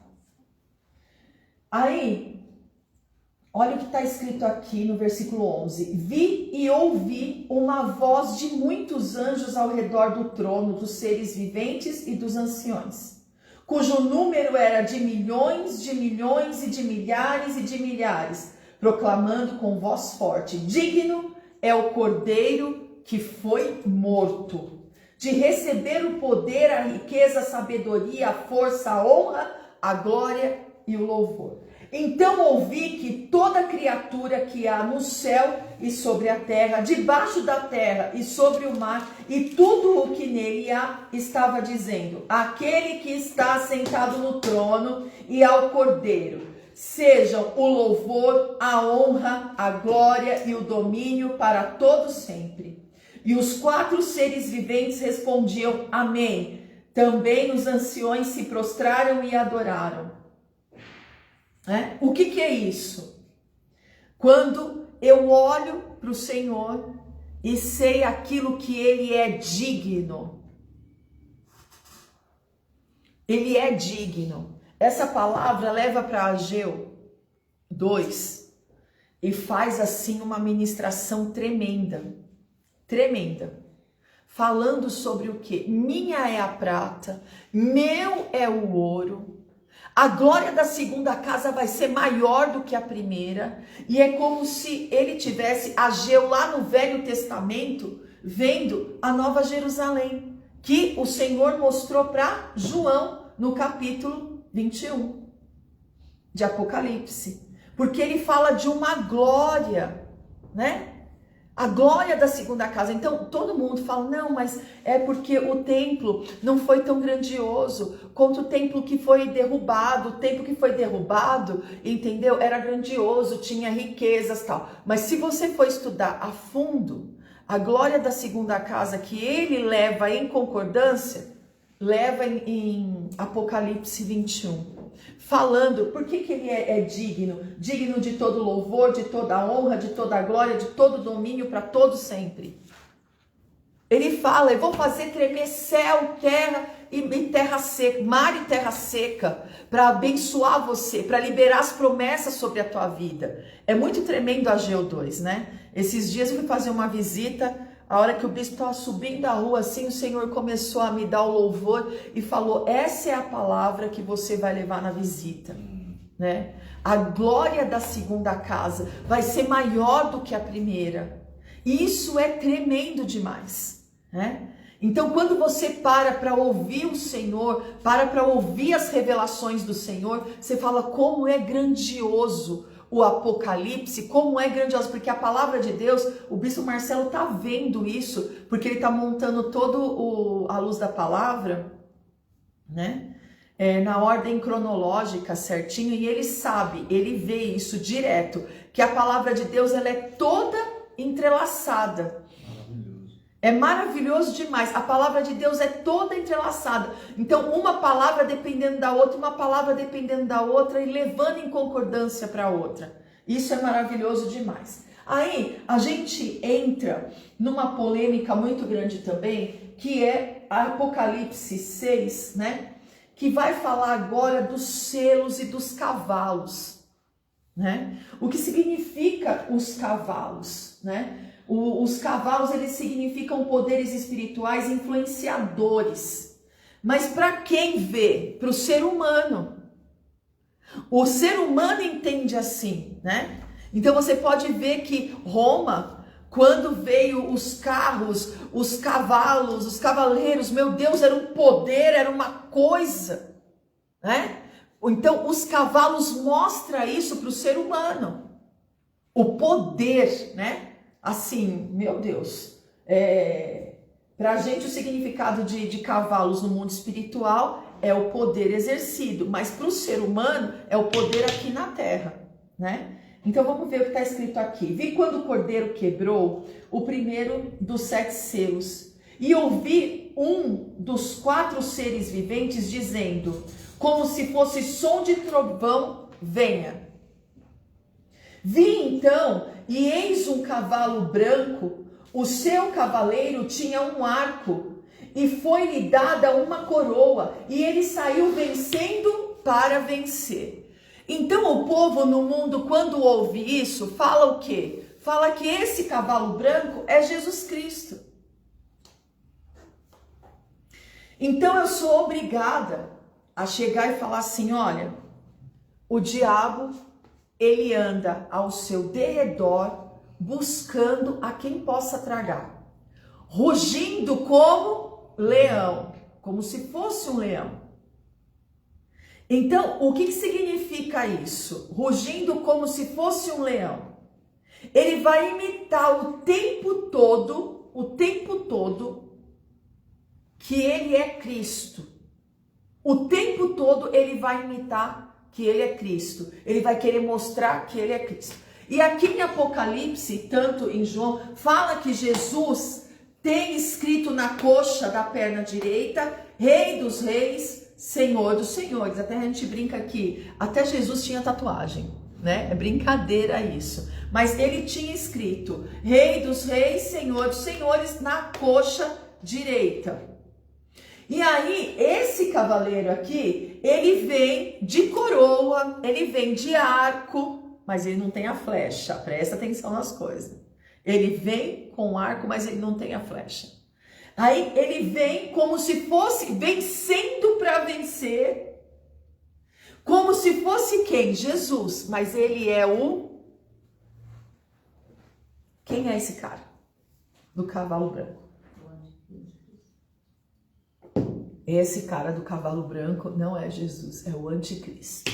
Aí, olha o que está escrito aqui no versículo 11. Vi e ouvi uma voz de muitos anjos ao redor do trono, dos seres viventes e dos anciões, cujo número era de milhões e de milhares e de milhares, proclamando com voz forte: digno é o Cordeiro que foi morto, de receber o poder, a riqueza, a sabedoria, a força, a honra, a glória e o louvor. Então ouvi que toda criatura que há no céu e sobre a terra, debaixo da terra e sobre o mar, e tudo o que nele há, estava dizendo: aquele que está sentado no trono e ao Cordeiro, sejam o louvor, a honra, a glória e o domínio para todo sempre. E os 4 seres viventes respondiam: amém. Também os anciões se prostraram e adoraram. O que é isso? Quando eu olho para o Senhor e sei aquilo que Ele é digno. Ele é digno. Essa palavra leva para Ageu 2 e faz assim uma ministração tremenda. Tremenda. Falando sobre o que? Minha é a prata, meu é o ouro. A glória da segunda casa vai ser maior do que a primeira. E é como se ele tivesse, Ageu lá no Velho Testamento, vendo a Nova Jerusalém, que o Senhor mostrou para João no capítulo 21 de Apocalipse. Porque ele fala de uma glória, né? A glória da segunda casa. Então todo mundo fala: não, mas é porque o templo não foi tão grandioso quanto o templo que foi derrubado. O templo que foi derrubado, entendeu? Era grandioso, tinha riquezas e tal. Mas se você for estudar a fundo, a glória da segunda casa que ele leva em concordância, leva em Apocalipse 21. Falando, por que ele é digno? Digno de todo louvor, de toda honra, de toda glória, de todo domínio para todo sempre. Ele fala, eu vou fazer tremer céu, terra e terra seca, mar e terra seca, para abençoar você, para liberar as promessas sobre a tua vida. É muito tremendo Ageu 2, né? Esses dias eu fui fazer uma visita, a hora que o bispo estava subindo a rua, assim, o Senhor começou a me dar o louvor e falou, essa é a palavra que você vai levar na visita, né? A glória da segunda casa vai ser maior do que a primeira. E isso é tremendo demais, né? Então, quando você para ouvir o Senhor, para ouvir as revelações do Senhor, você fala como é grandioso o Apocalipse, como é grandioso, porque a palavra de Deus, o bispo Marcelo tá vendo isso, porque ele tá montando todo a luz da palavra, né? Na ordem cronológica certinho, e ele sabe, ele vê isso direto, que a palavra de Deus ela é toda entrelaçada. É maravilhoso demais. A palavra de Deus é toda entrelaçada. Então, uma palavra dependendo da outra, uma palavra dependendo da outra e levando em concordância para a outra. Isso é maravilhoso demais. Aí, a gente entra numa polêmica muito grande também, que é Apocalipse 6, né? Que vai falar agora dos selos e dos cavalos, né? O que significa os cavalos, né? Os cavalos, eles significam poderes espirituais influenciadores. Mas para quem vê? Para o ser humano. O ser humano entende assim, né? Então você pode ver que Roma, quando veio os carros, os cavalos, os cavaleiros, meu Deus, era um poder, era uma coisa, né? Então os cavalos mostram isso para o ser humano. O poder, né? Assim, meu Deus, para a gente o significado de cavalos no mundo espiritual é o poder exercido, mas para o ser humano é o poder aqui na terra, né? Então vamos ver o que está escrito aqui. Vi quando o cordeiro quebrou o primeiro dos 7 selos e ouvi um dos 4 seres viventes dizendo, como se fosse som de trovão, venha. Vi então, e eis um cavalo branco, o seu cavaleiro tinha um arco, e foi-lhe dada uma coroa, e ele saiu vencendo para vencer. Então o povo no mundo, quando ouve isso, fala o quê? Fala que esse cavalo branco é Jesus Cristo. Então eu sou obrigada a chegar e falar assim, olha, o diabo, ele anda ao seu derredor, buscando a quem possa tragar, rugindo como leão, como se fosse um leão. Então, o que significa isso? Rugindo como se fosse um leão. Ele vai imitar o tempo todo, que ele é Cristo. O tempo todo ele vai imitar que ele é Cristo. Ele vai querer mostrar que ele é Cristo. E aqui em Apocalipse, tanto em João, fala que Jesus tem escrito na coxa da perna direita, Rei dos Reis, Senhor dos Senhores. Até a gente brinca aqui, até Jesus tinha tatuagem, né? É brincadeira isso. Mas ele tinha escrito Rei dos Reis, Senhor dos Senhores na coxa direita. E aí, esse cavaleiro aqui, ele vem de coroa, ele vem de arco, mas ele não tem a flecha. Presta atenção nas coisas. Ele vem com arco, mas ele não tem a flecha. Aí ele vem como se fosse vencendo para vencer. Como se fosse quem? Jesus. Mas ele é o... Quem é esse cara? Do cavalo branco. Esse cara do cavalo branco não é Jesus, é o anticristo.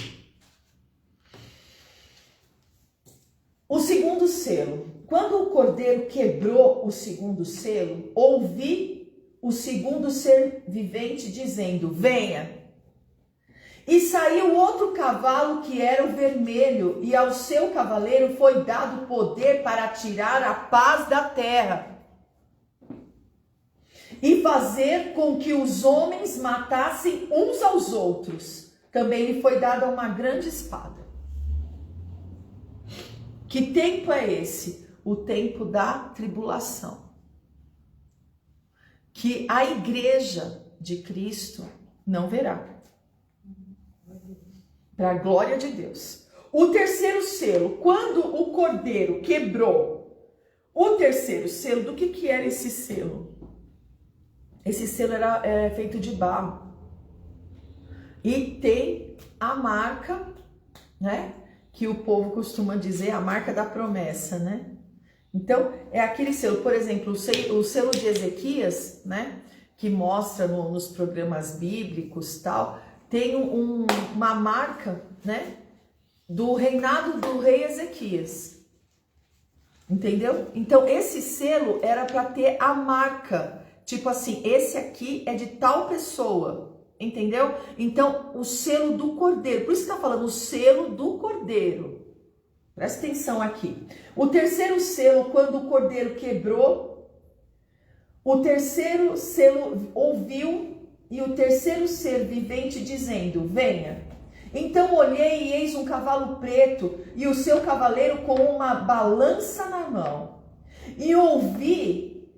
O segundo selo. Quando o cordeiro quebrou o segundo selo, ouvi o segundo ser vivente dizendo, venha. E saiu outro cavalo que era o vermelho, e ao seu cavaleiro foi dado poder para tirar a paz da terra e fazer com que os homens matassem uns aos outros. Também lhe foi dada uma grande espada. Que tempo é esse? O tempo da tribulação. que a igreja de Cristo não verá. Para a glória de Deus. O terceiro selo, quando o cordeiro quebrou o terceiro selo, do que era esse selo? Esse selo era feito de barro. E tem a marca, né? Que o povo costuma dizer, a marca da promessa, né? Então, é aquele selo, por exemplo, o selo de Ezequias, né? Que mostra nos programas bíblicos tal, tem uma marca, né? Do reinado do rei Ezequias. Entendeu? Então, esse selo era para ter a marca. Tipo assim, esse aqui é de tal pessoa. Entendeu? Então, o selo do cordeiro. Por isso que está falando o selo do cordeiro. Presta atenção aqui. O terceiro selo, quando o cordeiro quebrou, o terceiro selo ouviu e o terceiro ser vivente dizendo, venha. Então olhei e eis um cavalo preto e o seu cavaleiro com uma balança na mão. E ouvi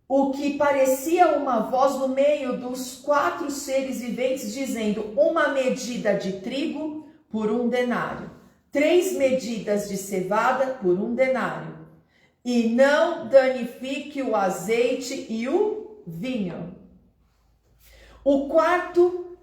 o que parecia uma voz no meio dos 4 seres viventes dizendo, uma medida de trigo por 1 denário, 3 medidas de cevada por 1 denário, e não danifique o azeite e o vinho. O quarto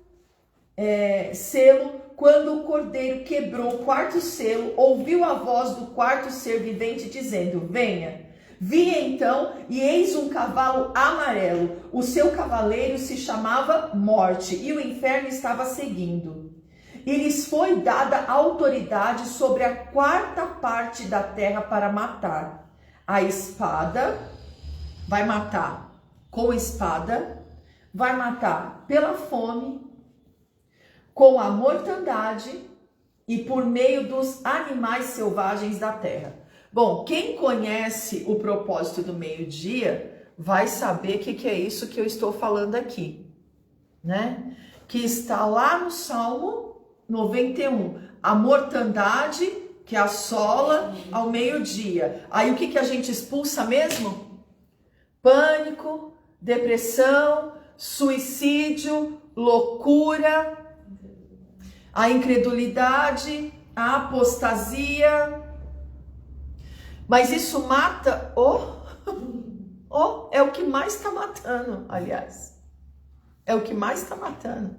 selo, quando o cordeiro quebrou o quarto selo, ouviu a voz do quarto ser vivente dizendo, venha. Vi então, e eis um cavalo amarelo. O seu cavaleiro se chamava Morte, e o inferno estava seguindo. E lhes foi dada autoridade sobre a 4ª parte da terra para matar. A espada vai matar com espada, vai matar pela fome, com a mortandade e por meio dos animais selvagens da terra. Bom, quem conhece o propósito do meio-dia vai saber o que é isso que eu estou falando aqui, né? Que está lá no Salmo 91. A mortandade que assola ao meio-dia. Aí o que a gente expulsa mesmo? Pânico, depressão, suicídio, loucura, a incredulidade, a apostasia. Mas isso mata é o que mais está matando, aliás. É o que mais está matando.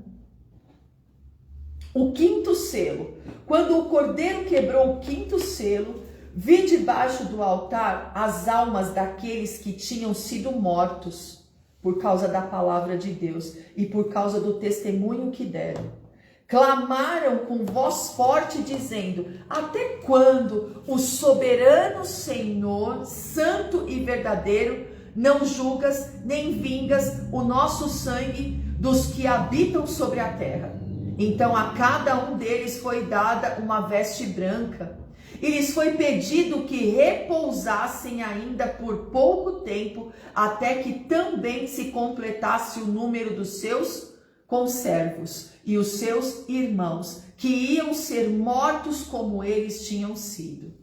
O 5º selo. Quando o cordeiro quebrou o 5º selo, vi debaixo do altar as almas daqueles que tinham sido mortos por causa da palavra de Deus e por causa do testemunho que deram. Clamaram com voz forte, dizendo, até quando o soberano Senhor, santo e verdadeiro, não julgas nem vingas o nosso sangue dos que habitam sobre a terra? Então a cada um deles foi dada uma veste branca, e lhes foi pedido que repousassem ainda por pouco tempo, até que também se completasse o número dos seus conservos e os seus irmãos, que iam ser mortos como eles tinham sido.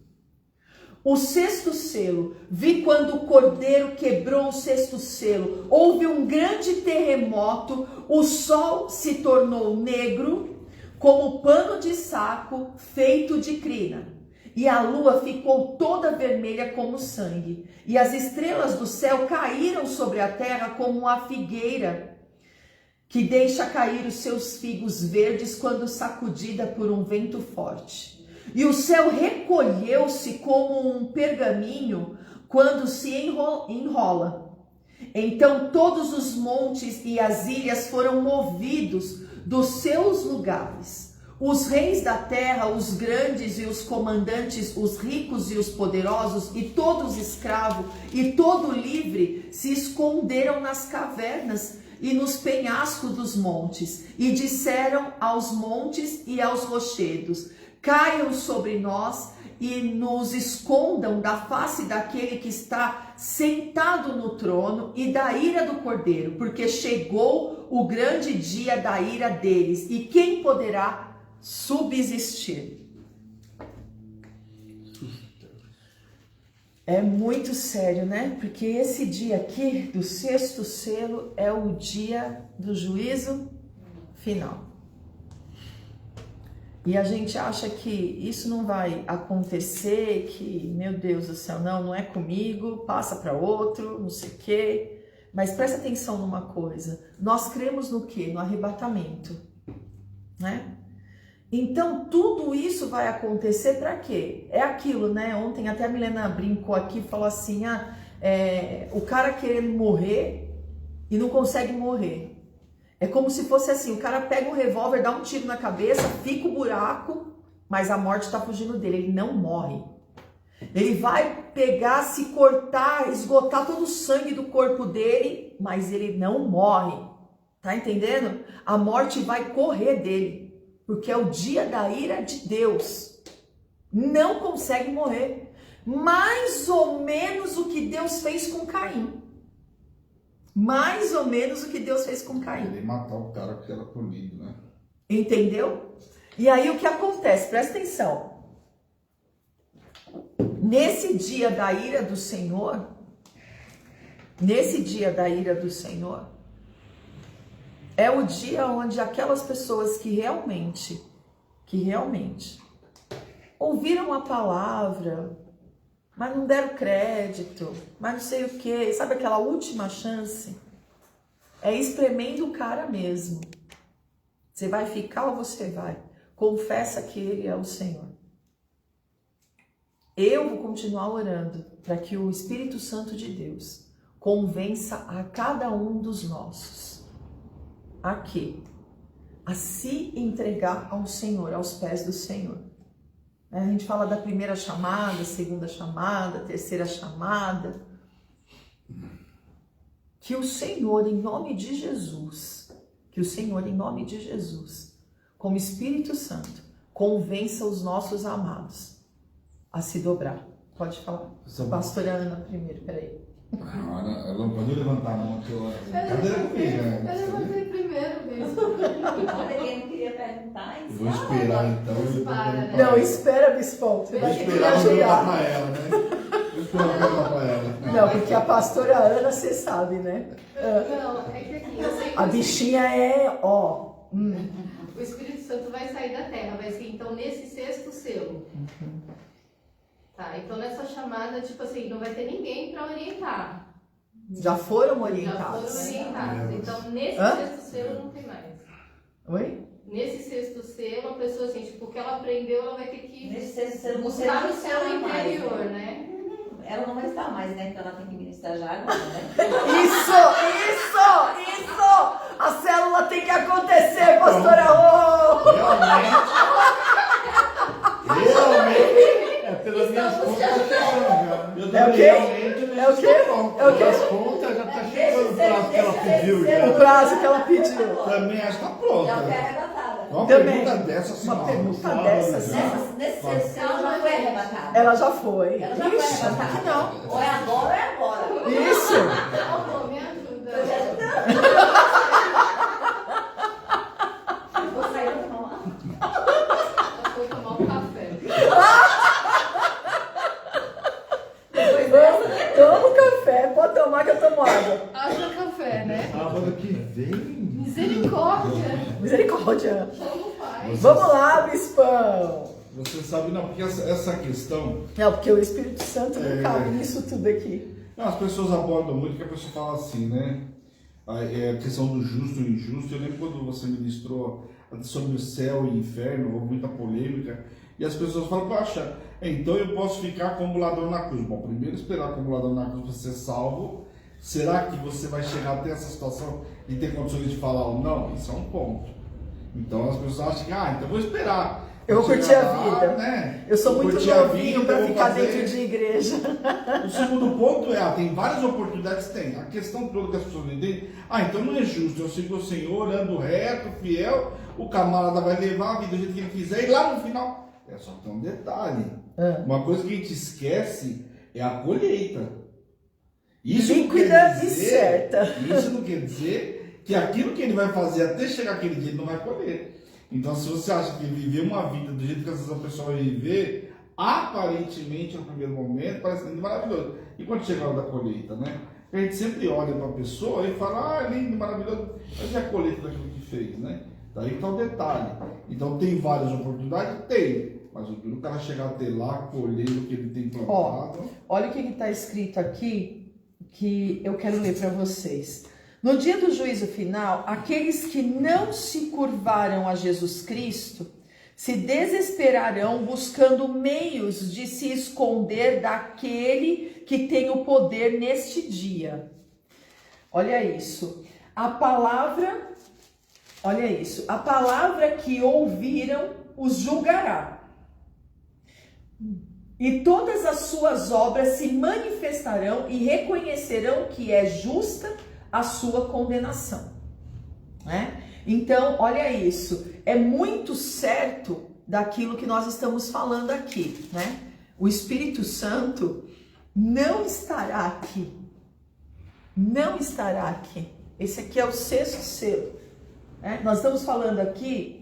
O 6º selo, vi quando o cordeiro quebrou o 6º selo, houve um grande terremoto, o sol se tornou negro, como pano de saco feito de crina, e a lua ficou toda vermelha como sangue, e as estrelas do céu caíram sobre a terra como a figueira, que deixa cair os seus figos verdes quando sacudida por um vento forte. E o céu recolheu-se como um pergaminho quando se enrola. Então todos os montes e as ilhas foram movidos dos seus lugares. Os reis da terra, os grandes e os comandantes, os ricos e os poderosos, e todos escravos e todo livre, se esconderam nas cavernas e nos penhascos dos montes, e disseram aos montes e aos rochedos, caiam sobre nós e nos escondam da face daquele que está sentado no trono e da ira do cordeiro, porque chegou o grande dia da ira deles, e quem poderá subsistir? É muito sério, né? Porque esse dia aqui, do 6º selo, é o dia do juízo final. E a gente acha que isso não vai acontecer, que, meu Deus do céu, não é comigo, passa para outro, não sei o quê. Mas presta atenção numa coisa, nós cremos no quê? No arrebatamento, né? Então, tudo isso vai acontecer para quê? É aquilo, né? Ontem até a Milena brincou aqui e falou assim, o cara querendo morrer e não consegue morrer. É como se fosse assim, o cara pega um revólver, dá um tiro na cabeça, fica o buraco, mas a morte está fugindo dele, ele não morre. Ele vai pegar, se cortar, esgotar todo o sangue do corpo dele, mas ele não morre. Tá entendendo? A morte vai correr dele. Porque é o dia da ira de Deus. Não consegue morrer. Mais ou menos o que Deus fez com Caim. Mais ou menos o que Deus fez com Caim. Ele matar o cara porque era punido, né? Entendeu? E aí o que acontece? Presta atenção. Nesse dia da ira do Senhor, é o dia onde aquelas pessoas que realmente ouviram a palavra, mas não deram crédito, mas não sei o que, sabe aquela última chance? É espremendo o cara mesmo. Você vai ficar ou você vai? Confessa que Ele é o Senhor. Eu vou continuar orando para que o Espírito Santo de Deus convença a cada um dos nossos a quê? A se entregar ao Senhor, aos pés do Senhor. A gente fala da primeira chamada, segunda chamada, terceira chamada. Que o Senhor, em nome de Jesus, como Espírito Santo, convença os nossos amados a se dobrar. Pode falar. Pastora Ana primeiro, peraí. Ela não pode levantar a mão que eu... Eu levantei primeiro mesmo. Olha, quem não queria perguntar, Eu vou esperar então. Não, espera, Bispão. Você Vou vai ter que me esperar perguntar ajudar. pra ela, né? Vou esperar perguntar pra ela. Não, porque a pastora Ana, você sabe, né? Não, é que aqui eu sei que A bichinha é, ó... o Espírito Santo vai sair da terra, vai ser então nesse 6º selo. Tá, então nessa chamada, tipo assim, não vai ter ninguém para orientar. Já foram Já orientados. foram orientados. Então nesse Hã? 6º selo não tem mais. Oi? Nesse 6º selo, a pessoa, assim, tipo, o que ela aprendeu, ela vai ter que nesse sexto selo você buscar não no seu está mais, interior, né? né? Ela não vai estar mais, né? Porque ela tem que ministrar já agora, né? Isso! A célula tem que acontecer, pastora Rô! Realmente. Pelas minhas contas, tá É o quê? É o quê? É o quê? Pelas contas, já tá chegando o prazo que ela pediu. O prazo que ela pediu. Também acho que tá Já pronta. foi arrebatada. Uma Também. pergunta dessa, assim, Uma ó, pergunta fala, dessa, né? assim. Nesse sexto selo já foi arrebatada. Ela já foi. Ela já foi Ixi, arrebatada. que não. Ou é agora ou é agora. Isso! Alô, me ajuda. Eu te ajudando. Eu vou sair pra tomar. Eu vou tomar um café. Depois dessa, né? Toma um café, pode tomar que eu tomo água. Haja café, né? Sábado que vem. Misericórdia. Misericórdia. Como faz? Vamos lá, bispão. Você sabe, não, porque essa questão. Não, porque o Espírito Santo não cabe nisso tudo aqui. Não, as pessoas abordam muito que a pessoa fala assim, né? A questão do justo e injusto. Eu lembro quando você ministrou sobre o céu e inferno, houve muita polêmica. E as pessoas falam, poxa, então eu posso ficar como ladrão na cruz. Bom, primeiro esperar como ladrão na cruz para ser salvo. Será que você vai chegar até essa situação e ter condições de falar ou não? Isso é um ponto. Então as pessoas acham que, então eu vou esperar. Eu vou curtir a vida. Né? Eu sou muito Curtir a novinho vida, para vou ficar fazer. dentro de igreja. O segundo ponto tem várias oportunidades, tem. A questão toda que as pessoas não entendem, então não é justo, eu sigo o Senhor, ando reto, fiel, o camarada vai levar a vida do jeito que ele quiser, e lá no final, só tem um detalhe. Uma coisa que a gente esquece é a colheita. Isso Líquida e certa. Isso não quer dizer que aquilo que ele vai fazer até chegar aquele dia ele não vai colher. Então, se você acha que viver uma vida do jeito que essa pessoa vai viver, aparentemente, no primeiro momento, parece lindo, maravilhoso. E quando chega a hora da colheita, né? A gente sempre olha para a pessoa e fala, ah, é lindo, maravilhoso, mas é a colheita daquilo que fez, né? Daí está o detalhe. Então tem várias oportunidades? Tem. Mas o cara chegar até lá, colher o que ele tem plantado... Olha o que está escrito aqui, que eu quero ler para vocês. No dia do juízo final, aqueles que não se curvaram a Jesus Cristo se desesperarão buscando meios de se esconder daquele que tem o poder neste dia. Olha isso. Olha isso. A palavra que ouviram os julgará. E todas as suas obras se manifestarão e reconhecerão que é justa a sua condenação. Né? Então, olha isso. É muito certo daquilo que nós estamos falando aqui. Né? O Espírito Santo não estará aqui. Não estará aqui. Esse aqui é o 6º selo. Né? Nós estamos falando aqui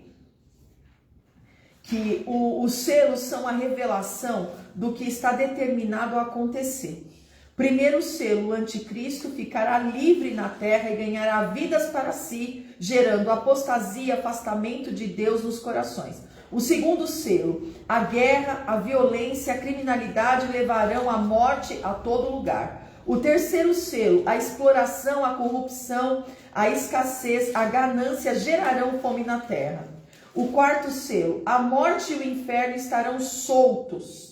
que os selos são a revelação do que está determinado a acontecer. Primeiro selo, o anticristo ficará livre na terra e ganhará vidas para si, gerando apostasia, afastamento de Deus nos corações. O segundo selo, a guerra, a violência, a criminalidade levarão a morte a todo lugar. O terceiro selo, a exploração, a corrupção, a escassez, a ganância gerarão fome na terra. O quarto selo, a morte e o inferno estarão soltos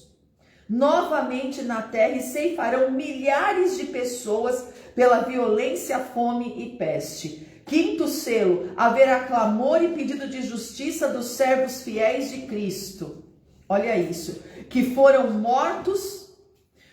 novamente na terra e ceifarão milhares de pessoas pela violência, fome e peste. Quinto selo, haverá clamor e pedido de justiça dos servos fiéis de Cristo. Olha isso, que foram mortos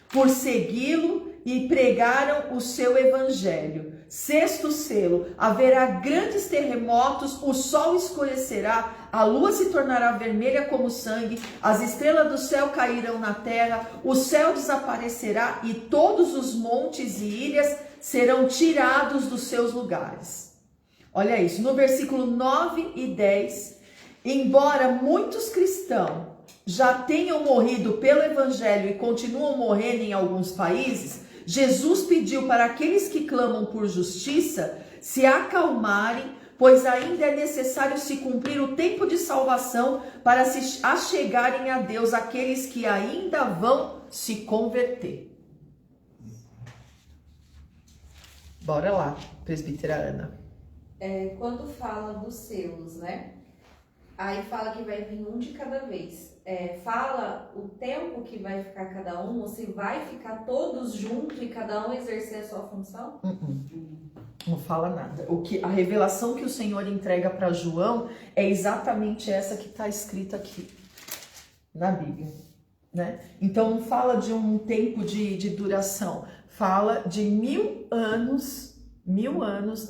por segui-lo e pregaram o seu evangelho. Sexto selo, haverá grandes terremotos, o sol escurecerá, a lua se tornará vermelha como sangue, as estrelas do céu cairão na terra, o céu desaparecerá e todos os montes e ilhas serão tirados dos seus lugares. Olha isso, no versículo 9 e 10, embora muitos cristãos já tenham morrido pelo evangelho e continuam morrendo em alguns países, Jesus pediu para aqueles que clamam por justiça se acalmarem, pois ainda é necessário se cumprir o tempo de salvação para se achegarem a Deus aqueles que ainda vão se converter. Bora lá, presbítera Ana. Quando fala dos selos, né? Aí fala que vai vir um de cada vez. Fala o tempo que vai ficar cada um, ou se vai ficar todos juntos e cada um exercer a sua função? Não fala nada. A revelação que o Senhor entrega para João é exatamente essa que está escrita aqui na Bíblia. Né? Então não fala de um tempo de duração, fala de 1000 anos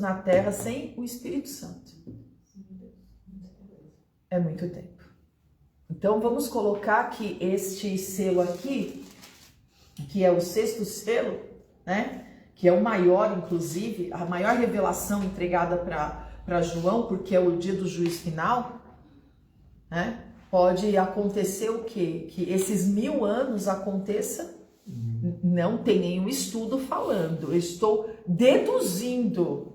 na Terra sem o Espírito Santo. É muito tempo. Então vamos colocar que este selo aqui, que é o 6º selo, né? Que é o maior, inclusive, a maior revelação entregada para João, porque é o dia do juízo final, né? Pode acontecer o quê? Que esses 1000 anos aconteça, não tem nenhum estudo falando, eu estou deduzindo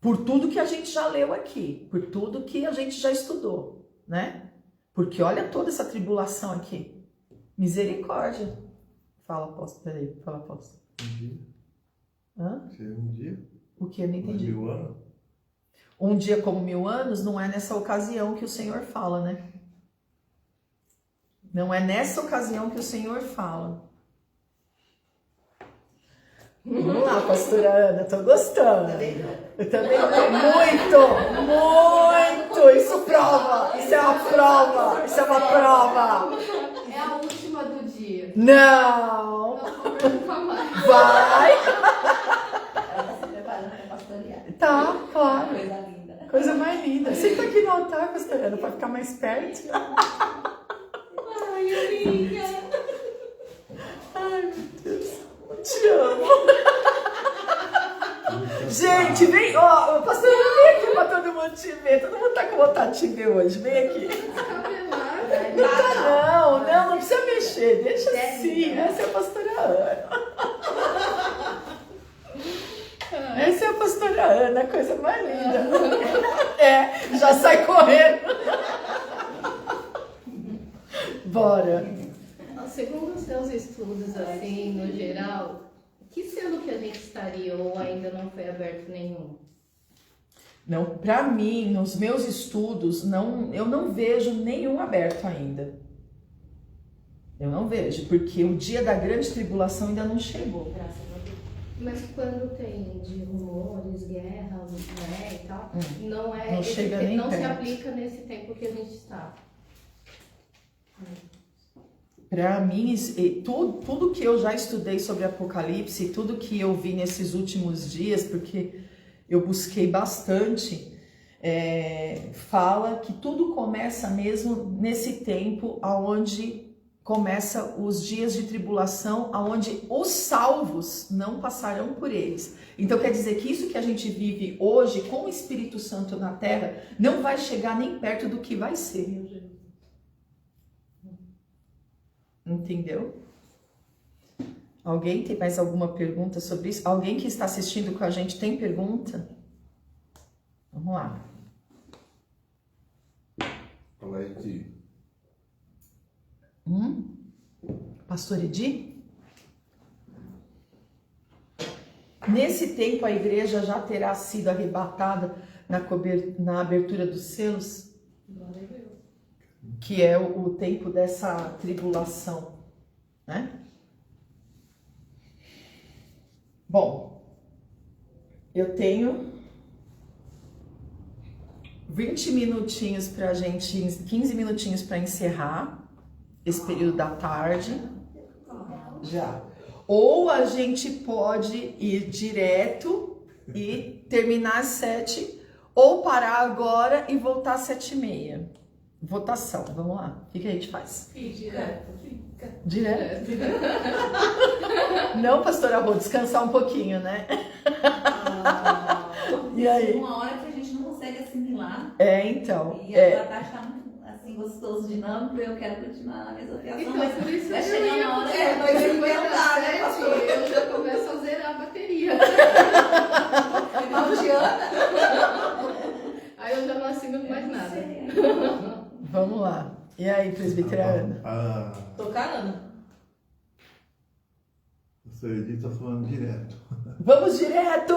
por tudo que a gente já leu aqui, por tudo que a gente já estudou, né? Porque olha toda essa tribulação aqui. Misericórdia. Fala, apóstolo. Peraí, fala, apóstolo. Um dia. Hã? Um dia? O que? Eu não entendi. 1000 anos? Um dia como 1000 anos não é nessa ocasião que o Senhor fala, né? Não é nessa ocasião que o Senhor fala. Vamos lá, pastora Ana, tô gostando. Eu também tô muito. Isso prova, isso é uma prova, isso é uma prova. É a última do dia. Não. Nunca mais. Vai. Ela tá se preparando para pastorear. Tá, claro. Coisa linda. Coisa mais linda. Senta aqui no altar, pastora Ana, pra ficar mais perto. Ai, Aninha. Ai, meu Deus. Te amo. Gente, vem, ó, pastor, vem aqui pra todo mundo te ver. Todo mundo tá com vontade de te ver hoje. Vem aqui. Cabelada. Não precisa mexer, deixa assim. Essa é a pastora Ana. Essa é a pastora Ana, coisa mais linda. Já sai correndo. Bora. Segundo os seus estudos, assim, no geral, que selo que a gente estaria ou ainda não foi aberto nenhum? Não, para mim, nos meus estudos, eu não vejo nenhum aberto ainda. Eu não vejo, porque o dia da grande tribulação ainda não chegou. Graças a Deus. Mas quando tem de rumores, guerras, né, e tal, não é, Não chega nem não se perto. aplica nesse tempo que a gente está. Para mim, tudo que eu já estudei sobre Apocalipse, tudo que eu vi nesses últimos dias, porque eu busquei bastante, fala que tudo começa mesmo nesse tempo onde começa os dias de tribulação, onde os salvos não passarão por eles. Então quer dizer que isso que a gente vive hoje com o Espírito Santo na Terra não vai chegar nem perto do que vai ser. Entendeu? Alguém tem mais alguma pergunta sobre isso? Alguém que está assistindo com a gente tem pergunta? Vamos lá. Fala aí, Edi. Pastor Edi? Nesse tempo a igreja já terá sido arrebatada na abertura dos selos? Glória a Deus. Que é o tempo dessa tribulação, né? Bom, eu tenho 20 minutinhos pra gente, 15 minutinhos para encerrar esse período da tarde. Já. Ou a gente pode ir direto e terminar às 7, ou parar agora e voltar às 7h30. Votação, vamos lá. O que a gente faz? Direto. Direto? Não, pastora Rô, descansar um pouquinho, né? E aí? Uma hora que a gente não consegue assimilar. Então. E a tarde está muito assim, gostoso, dinâmico, eu quero continuar na mesma fiação, Então, mas por isso vai eu chegar ia- uma hora é, que mas vai depois não das dá, né, 7, pastor? eu já começo a zerar a bateria. Papo de Ana. Aí eu já não assino mais nada. Vamos lá. E aí, presbítera Ana? Tô carando. O senhor Edi está falando direto. Vamos direto!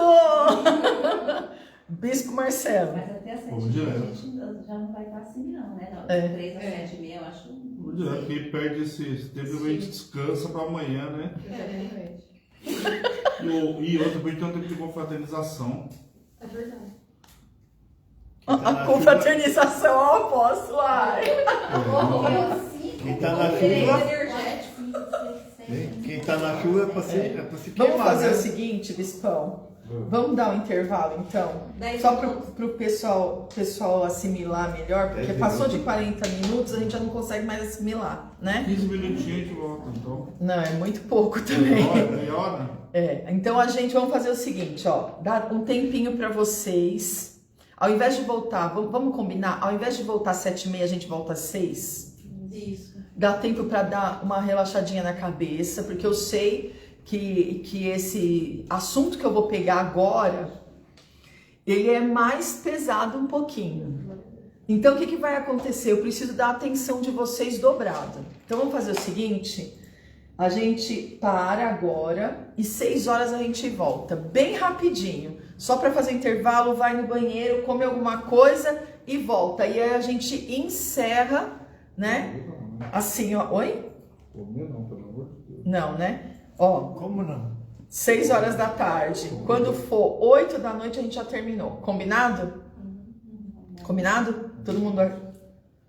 Bispo Marcelo. Mas até às 7h30 Vamos a direto. gente já não vai estar assim não, né? Das 3 às 7h30 eu acho. Vamos direto, porque perde esse tempo e a gente descansa para amanhã, né? Exatamente. E outra, porque a gente tem um tempo de confraternização. É verdade. A confraternização ao apóstolo. Ai. Quem tá na chuva, quem tá na chuva é para se queimar, Vamos fazer né? o seguinte, Bispão. Vamos dar um intervalo, então? 10 Só minutos. para o pessoal assimilar melhor, porque 10 passou de minutos. 40 minutos, a gente já não consegue mais assimilar, né? 15 minutinhos a gente volta, então. Não, é muito pouco também. Meia hora? Então a gente vamos fazer o seguinte, ó, dar um tempinho para vocês. Ao invés de voltar, vamos combinar? Ao invés de voltar às 7h30, a gente volta às 6. Isso. Dá tempo para dar uma relaxadinha na cabeça, porque eu sei que esse assunto que eu vou pegar agora, ele é mais pesado um pouquinho. Então o que vai acontecer? Eu preciso da atenção de vocês dobrada. Então vamos fazer o seguinte, a gente para agora e 6 horas a gente volta, bem rapidinho. Só para fazer intervalo, vai no banheiro, come alguma coisa e volta. E aí a gente encerra, né? Assim, ó. Oi? Comer não, pelo amor de Deus. Não, né? Ó, Como não? 6 horas da tarde. Quando for 8 da noite, a gente já terminou. Combinado? Combinado? Todo mundo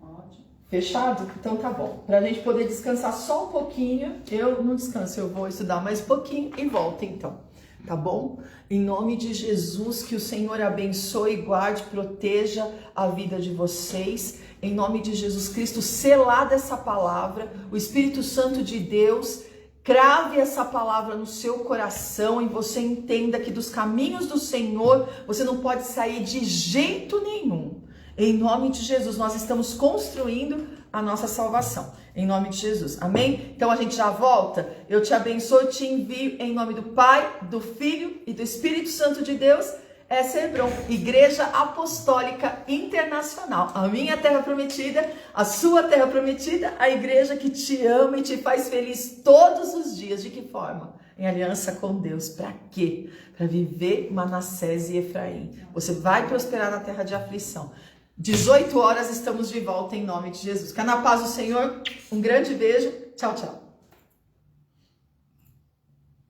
Ótimo. fechado? Então tá bom. Pra gente poder descansar só um pouquinho. Eu não descanso, eu vou estudar mais um pouquinho e volto então. Tá bom? Em nome de Jesus, que o Senhor abençoe, guarde, proteja a vida de vocês. Em nome de Jesus Cristo, selada essa palavra, o Espírito Santo de Deus crave essa palavra no seu coração e você entenda que dos caminhos do Senhor você não pode sair de jeito nenhum. Em nome de Jesus, nós estamos construindo a nossa salvação. Em nome de Jesus. Amém? Então a gente já volta. Eu te abençoo, te envio em nome do Pai, do Filho e do Espírito Santo de Deus. Essa é Hebron, Igreja Apostólica Internacional. A minha terra prometida, a sua terra prometida, a igreja que te ama e te faz feliz todos os dias. De que forma? Em aliança com Deus. Para quê? Para viver Manassés e Efraim. Você vai prosperar na terra de aflição. 18 horas estamos de volta em nome de Jesus. Fica na paz do Senhor. Um grande beijo. Tchau, tchau.